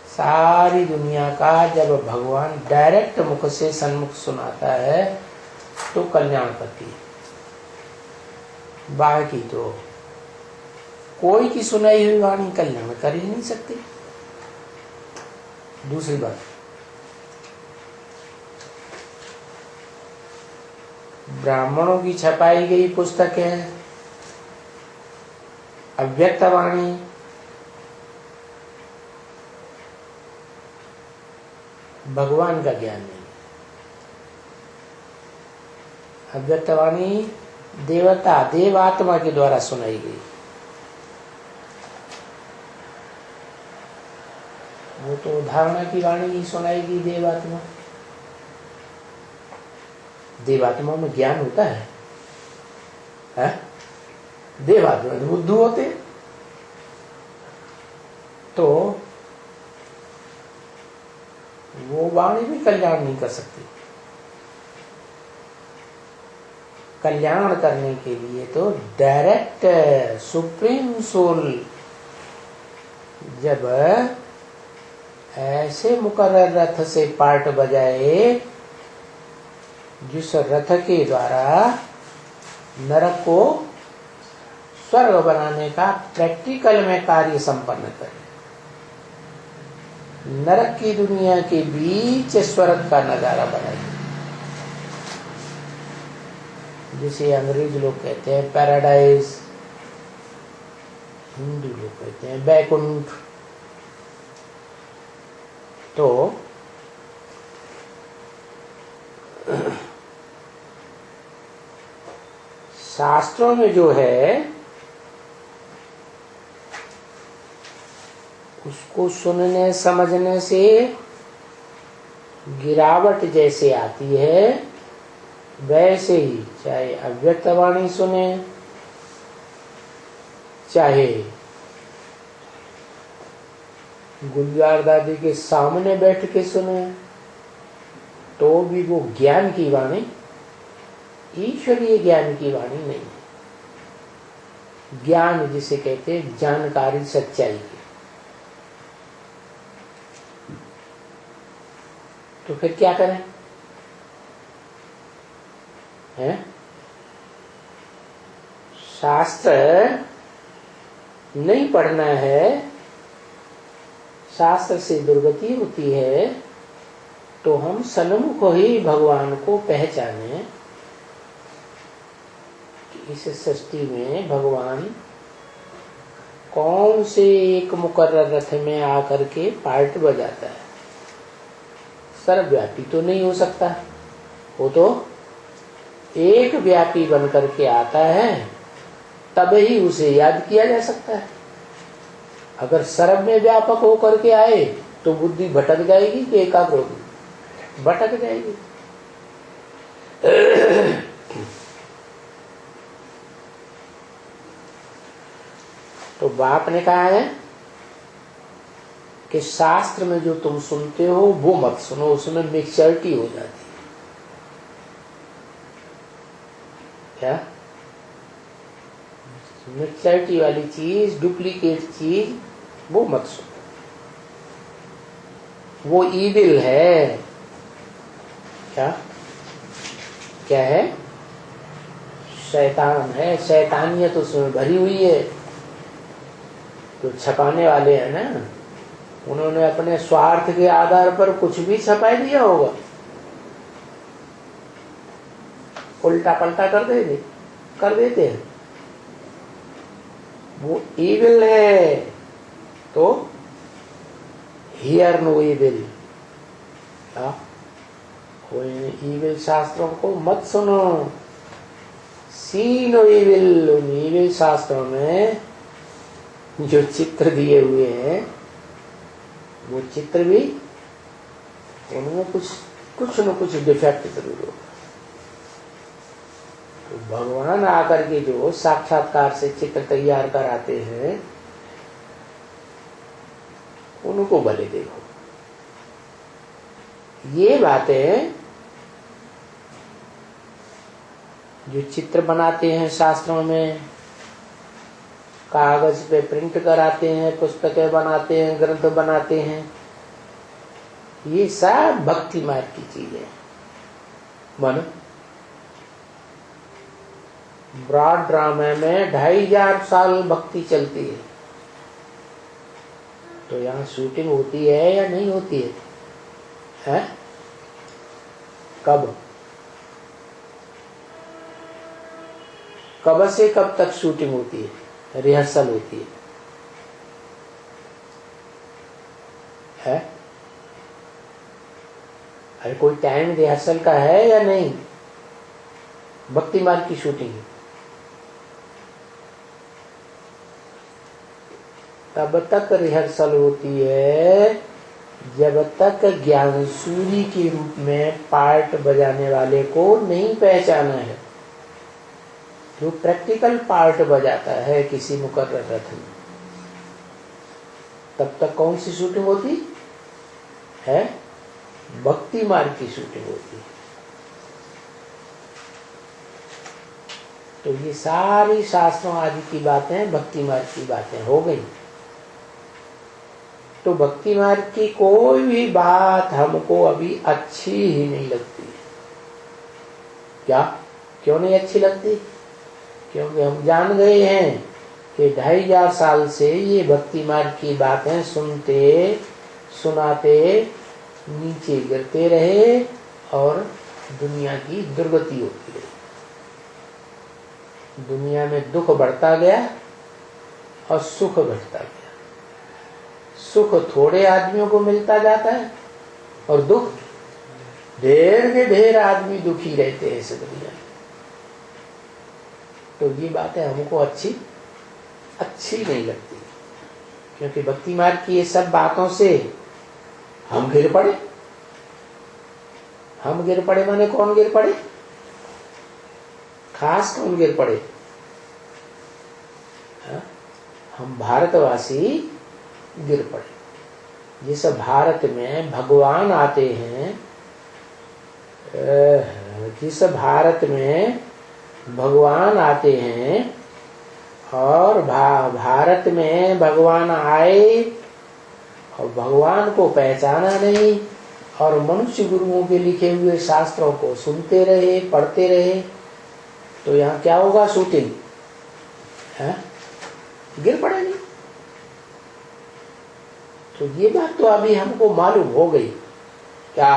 सारी दुनिया का जब भगवान डायरेक्ट मुख से सन्मुख सुनाता है तो कल्याण करती है। बाकी तो कोई की सुनाई हुई वाणी कल्याण कर ही नहीं सकती। दूसरी बात, ब्राह्मणों की छपाई गई पुस्तक है अव्यक्तवाणी, भगवान का ज्ञान नहीं। अव्यक्तवाणी देवता देवात्मा के द्वारा सुनाई गई, वो तो धारणा की वाणी ही सुनाएगी। देवात्मा, देवात्मा में ज्ञान होता है? देवात्मा तो बुद्धू होते, तो वो वाणी भी कल्याण नहीं कर सकती। कल्याण करने के लिए तो डायरेक्ट सुप्रीम सोल जब ऐसे मुकर्रर रथ से पार्ट बजाए जिस रथ के द्वारा नरक को स्वर्ग बनाने का प्रैक्टिकल में कार्य संपन्न करे, नरक की दुनिया के बीच स्वर्ग का नजारा बनाए, जिसे अंग्रेज लोग कहते हैं पैराडाइज, हिंदू लोग कहते हैं बैकुंठ। तो शास्त्रों में जो है उसको सुनने समझने से गिरावट जैसे आती है, वैसे ही चाहे अव्यक्त वाणी सुने, चाहे गुलजार दादी के सामने बैठ के सुने, तो भी वो ज्ञान की वाणी, ईश्वरीय ज्ञान की वाणी नहीं है। ज्ञान जिसे कहते हैं जानकारी सच्चाई की। तो फिर क्या करें? हैं? शास्त्र नहीं पढ़ना है, शास्त्र से दुर्गति होती है, तो हम सन्मुख ही भगवान को पहचाने कि इस सृष्टि में भगवान कौन से एक मुकर्रर रथ में आकर के पार्ट बजाता है। सर्वव्यापी तो नहीं हो सकता, वो तो एक व्यापी बन करके आता है, तब ही उसे याद किया जा सकता है। अगर सर्व में व्यापक होकर के आए तो बुद्धि भटक जाएगी कि एकाग्र होगी? भटक जाएगी। तो बाप ने कहा है कि शास्त्र में जो तुम सुनते हो वो मत सुनो, उसमें मिक्सचरिटी हो जाती है। क्या? मिक्सचरिटी वाली चीज, डुप्लीकेट चीज, वो मत सुनो, वो ईविल है। क्या क्या है? शैतान है, शैतानियत उसमें भरी हुई है। तो छपाने वाले हैं ना, उन्होंने अपने स्वार्थ के आधार पर कुछ भी छपा दिया होगा, उल्टा पलटा कर देते हैं। वो ईविल है, तो हियर नो ईविल। कोई ईविल शास्त्रों को मत सुनो, सी नो ईविल। उन ईविल शास्त्रों में जो चित्र दिए हुए हैं, वो चित्र भी, उनमें कुछ न कुछ डिफेक्ट जरूर होगा। तो भगवान आकर के जो साक्षात्कार से चित्र तैयार कराते हैं, उनको भले देखो। ये बातें जो चित्र बनाते हैं शास्त्रों में, कागज पे प्रिंट कराते हैं, पुस्तकें बनाते हैं, ग्रंथ बनाते हैं, ये सब भक्ति मार्ग की चीज है। मानो ब्रॉड ड्रामा में 2500 साल भक्ति चलती है, तो यहाँ शूटिंग होती है या नहीं होती है? हैं? कब से कब तक शूटिंग होती है, रिहर्सल होती है? अरे कोई टाइम रिहर्सल का है या नहीं? भक्ति मार्ग की शूटिंग तब तक रिहर्सल होती है जब तक ज्ञान सूरी के रूप में पार्ट बजाने वाले को नहीं पहचाना है। जो प्रैक्टिकल पार्ट बजाता है किसी मुकर्रर रथ में, तब तक कौन सी शूटिंग होती है? भक्ति मार्ग की शूटिंग होती है। तो ये सारी शास्त्रों आदि की बातें भक्ति मार्ग की बातें हो गई। तो भक्ति मार्ग की कोई भी बात हमको अभी अच्छी ही नहीं लगती है। क्या? क्यों नहीं अच्छी लगती? क्योंकि हम जान गए हैं कि 2500 साल से ये भक्ति मार्ग की बातें सुनते सुनाते नीचे गिरते रहे और दुनिया की दुर्गति होती रही। दुनिया में दुख बढ़ता गया और सुख घटता गया। सुख थोड़े आदमियों को मिलता जाता है और दुख ढेर के ढेर आदमी दुखी रहते हैं इस दुनिया में। तो ये बातें हमको अच्छी नहीं लगती, क्योंकि भक्ति मार्ग की ये सब बातों से हम गिर पड़े। हम गिर पड़े माने कौन गिर पड़े? खास कौन गिर पड़े? हम भारतवासी गिर पड़े। जिस भारत में भगवान आते हैं, जिस भारत में भगवान आते हैं और भारत में भगवान आए और भगवान को पहचाना नहीं और मनुष्य गुरुओं के लिखे हुए शास्त्रों को सुनते रहे, पढ़ते रहे, तो यहाँ क्या होगा? शूटिंग है, गिर पड़े नहीं। तो ये बात तो अभी हमको मालूम हो गई क्या,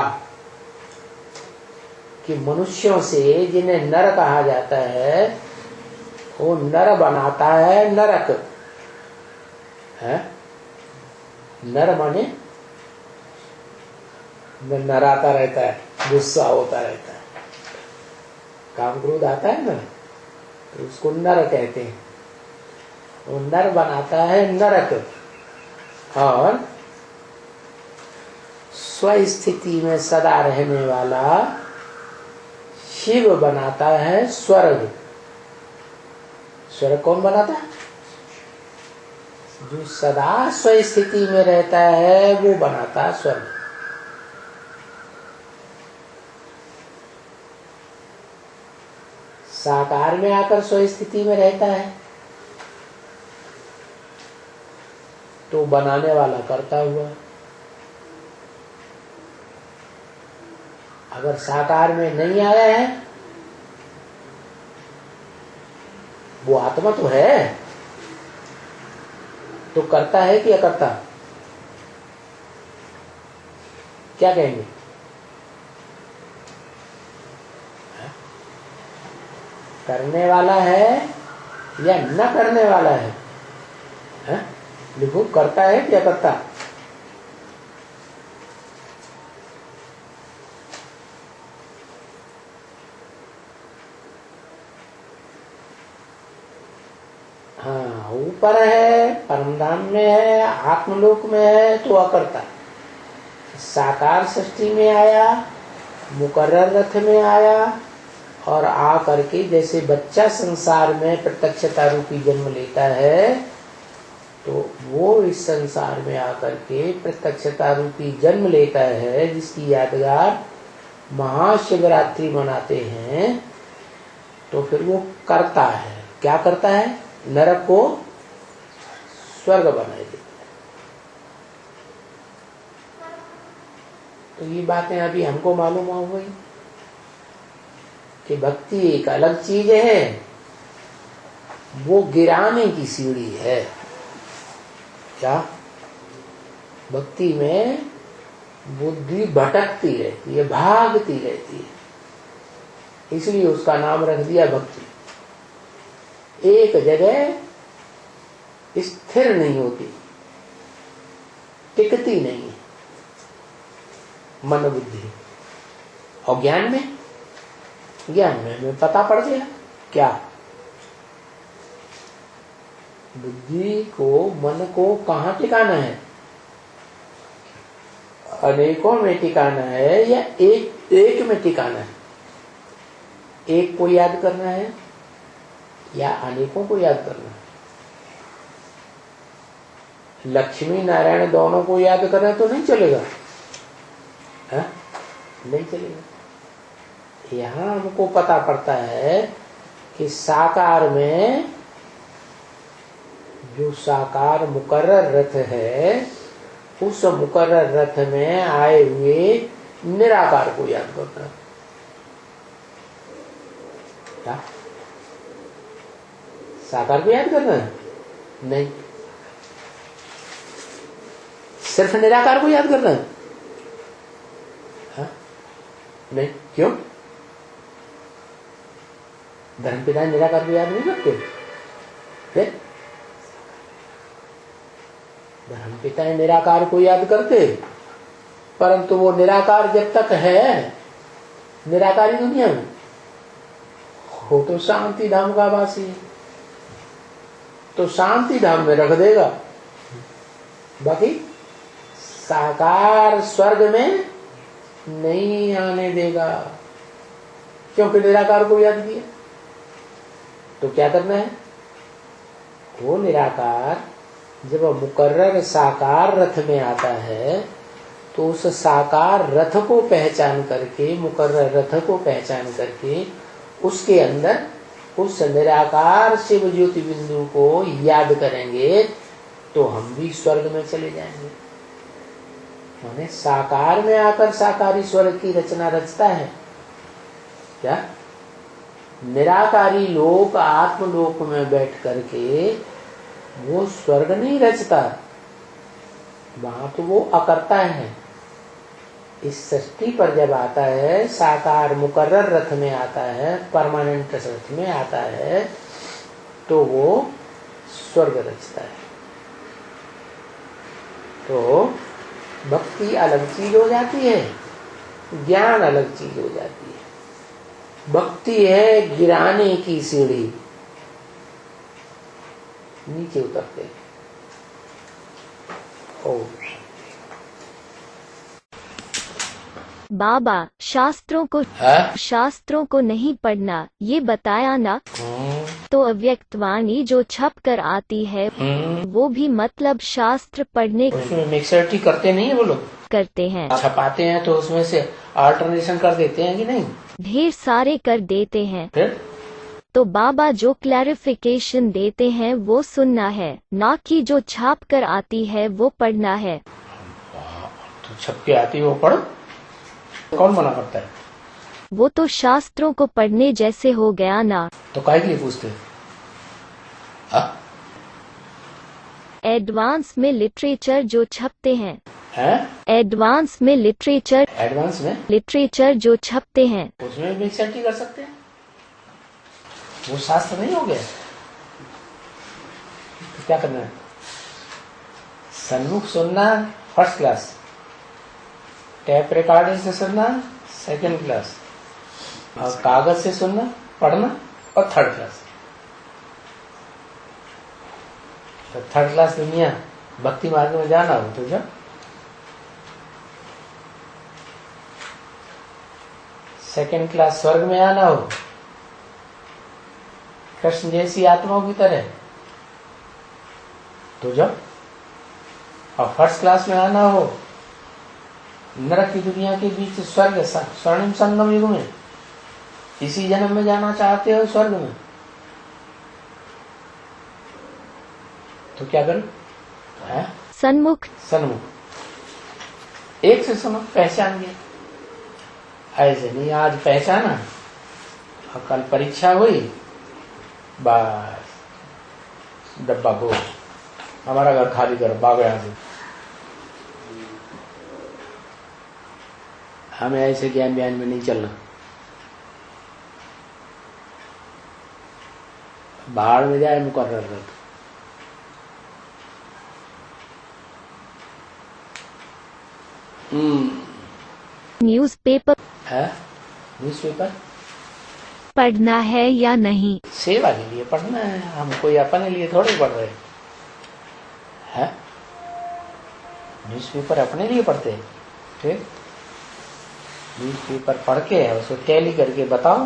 कि मनुष्यों से जिन्हें नर कहा जाता है वो नर बनाता है नरक है। नर माने नराता रहता है, गुस्सा होता रहता है, काम क्रोध आता है ना, तो उसको नर कहते हैं। वो नर बनाता है नरक और स्वस्थिति में सदा रहने वाला शिव बनाता है स्वर्ग। स्वर्ग कौन बनाता है? जो सदा स्वस्थिति में रहता है वो बनाता है स्वर्ग। साकार में आकर स्वस्थिति में रहता है तो बनाने वाला करता हुआ। अगर साकार में नहीं आया है, वो आत्मा तो है, तो करता है कि अकर्ता? क्या कहेंगे? करने वाला है या न करने वाला है? लिखो, करता है कि अकर्ता? हाँ, ऊपर है, परमधाम में है, आत्मलोक में है तो अकर्ता। साकार सृष्टि में आया, मुकर्रर रथ में आया और आ करके जैसे बच्चा संसार में प्रत्यक्षता रूपी जन्म लेता है, तो वो इस संसार में आकर के प्रत्यक्षता रूपी जन्म लेता है, जिसकी यादगार महाशिवरात्रि मनाते हैं। तो फिर वो करता है, क्या करता है? नरक को स्वर्ग बनाए देता है। तो ये बातें अभी हमको मालूम हो गई कि भक्ति एक अलग चीज है, वो गिराने की सीढ़ी है। क्या? भक्ति में बुद्धि भटकती रहती है, भागती रहती है, इसलिए उसका नाम रख दिया भक्ति। एक जगह स्थिर नहीं होती, टिकती नहीं है मन बुद्धि। और ज्ञान में हमें पता पड़ गया क्या? बुद्धि को, मन को कहाँ टिकाना है? अनेकों में टिकाना है या एक में टिकाना है? एक को याद करना है या अनेकों को याद करना? लक्ष्मी नारायण दोनों को याद करें तो नहीं चलेगा, है? नहीं चलेगा। यहां हमको पता पड़ता है कि साकार में जो साकार मुकर्रर रथ है, उस मुकर्रर रथ में आए हुए निराकार को याद करना है। क्या साकार को याद करना है? नहीं, सिर्फ निराकार को याद करना है? हाँ? नहीं, क्यों? धर्मपिता निराकार को याद नहीं करते? फिर धर्मपिता निराकार को याद करते, परंतु वो निराकार जब तक है निराकारी दुनिया में, हो तो शांति धाम का वासी है, तो शांति धाम में रख देगा, बाकी साकार स्वर्ग में नहीं आने देगा, क्योंकि निराकार को याद किया। तो क्या करना है? वो निराकार जब मुकर्रर साकार रथ में आता है, तो उस साकार रथ को पहचान करके, मुकर्रर रथ को पहचान करके, उसके अंदर उस निराकार शिव ज्योति बिंदु को याद करेंगे, तो हम भी स्वर्ग में चले जाएंगे। माने साकार में आकर साकारी स्वर्ग की रचना रचता है क्या? निराकारी लोक आत्मलोक में बैठ करके वो स्वर्ग नहीं रचता, वहां तो वो अकर्ता है। इस सृष्टि पर जब आता है, साकार मुकर्रर रथ में आता है, परमानेंट रथ में आता है, तो वो स्वर्ग रचता है। तो भक्ति अलग चीज हो जाती है, ज्ञान अलग चीज हो जाती है। भक्ति है गिराने की सीढ़ी, नीचे उतरते। ओ बाबा, शास्त्रों को नहीं पढ़ना ये बताया ना? तो अव्यक्त वाणी जो छप कर आती है, वो भी मतलब शास्त्र पढ़ने उसमें मिक्सर्टी करते नहीं है वो लोग? करते हैं। छपाते हैं तो उसमें से अल्टरनेशन कर देते हैं कि नहीं? ढेर सारे कर देते हैं। फिर तो बाबा जो क्लैरिफिकेशन देते हैं वो सुनना है, ना कि जो छाप कर आती है वो पढ़ना है। तो छप के आती है वो पढ़ो, कौन मना करता है? वो तो शास्त्रों को पढ़ने जैसे हो गया ना। तो काहे के लिए पूछते हैं? एडवांस में लिटरेचर जो छपते हैं, एडवांस में लिटरेचर जो छपते हैं, उसमें मिक्सर्टी कर सकते हैं, वो शास्त्र नहीं हो गया? तो क्या करना है? सन्मुख सुनना फर्स्ट क्लास, टैप रिकॉर्डर से सुनना सेकंड क्लास, और कागज से सुनना पढ़ना और थर्ड क्लास। तो थर्ड क्लास दुनिया भक्ति मार्ग में जाना हो तो जब सेकंड क्लास स्वर्ग में आना हो कृष्ण जैसी आत्माओं की तरह तो जब, और फर्स्ट क्लास में आना हो नरक की दुनिया के बीच स्वर्ग स्वर्णिम संगम युग में, इसी जन्म में जाना चाहते हो स्वर्ग में, तो क्या करो? सन्मुख एक से सुनो, पहचान गए। ऐसे नहीं आज पहचाना और कल परीक्षा हुई, बस डब्बा को हमारा घर खाली करो, भागो यहाँ से। हमें ऐसे ज्ञान बयान में नहीं चलना। बाहर में जाए मुकर्रर रथ। न्यूज़पेपर पढ़ना है या नहीं? सेवा के लिए पढ़ना है, हम कोई अपने लिए थोड़े पढ़ रहे हैं। न्यूज़पेपर अपने लिए पढ़ते हैं, ठीक? न्यूज़पेपर पढ़ के उसको टैली करके बताओ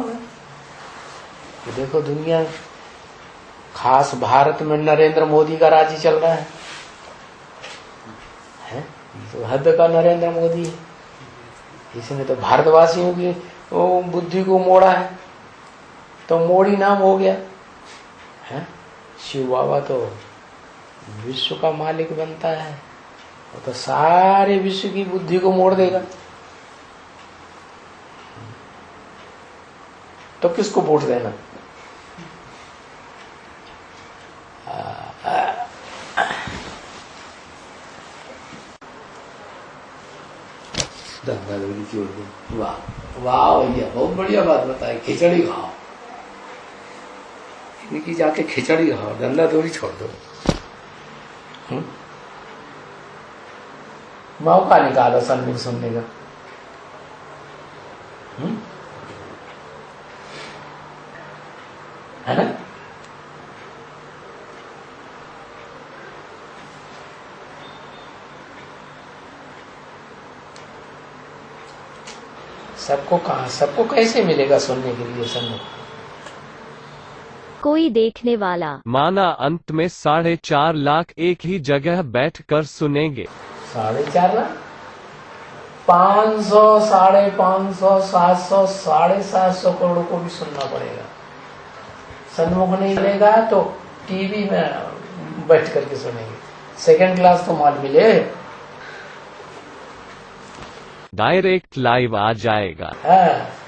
कि देखो दुनिया खास भारत में नरेंद्र मोदी का राज ही चल रहा है, तो हद का नरेंद्र मोदी है। इसने तो भारतवासियों की वो बुद्धि को मोड़ा है, तो मोड़ी नाम हो गया है। शिव बाबा तो विश्व का मालिक बनता है, वो तो सारे विश्व की बुद्धि को मोड़ देगा। तो किसको वोट देना? दंगादोरी की उर्दू। वाह वाह भैया, बहुत बढ़िया बात बताई। खिचड़ी खाओ, इनकी जाके खिचड़ी खाओ, दंगादोरी छोड़ दो। मौका निकालो सन्मुख सुनने का। है ना? सबको कहा, सबको कैसे मिलेगा सुनने के लिए सन्मुख? कोई देखने वाला। माना अंत में 4.5 लाख एक ही जगह बैठकर सुनेंगे। 4.5 लाख, 500, 550, 700, 750 करोड़ को भी सुनना पड़ेगा। सन्मुख नहीं मिलेगा तो टीवी में बैठ करके सुनेंगे। सेकंड क्लास तो माल मिले, डायरेक्ट लाइव आ जाएगा। हाँ।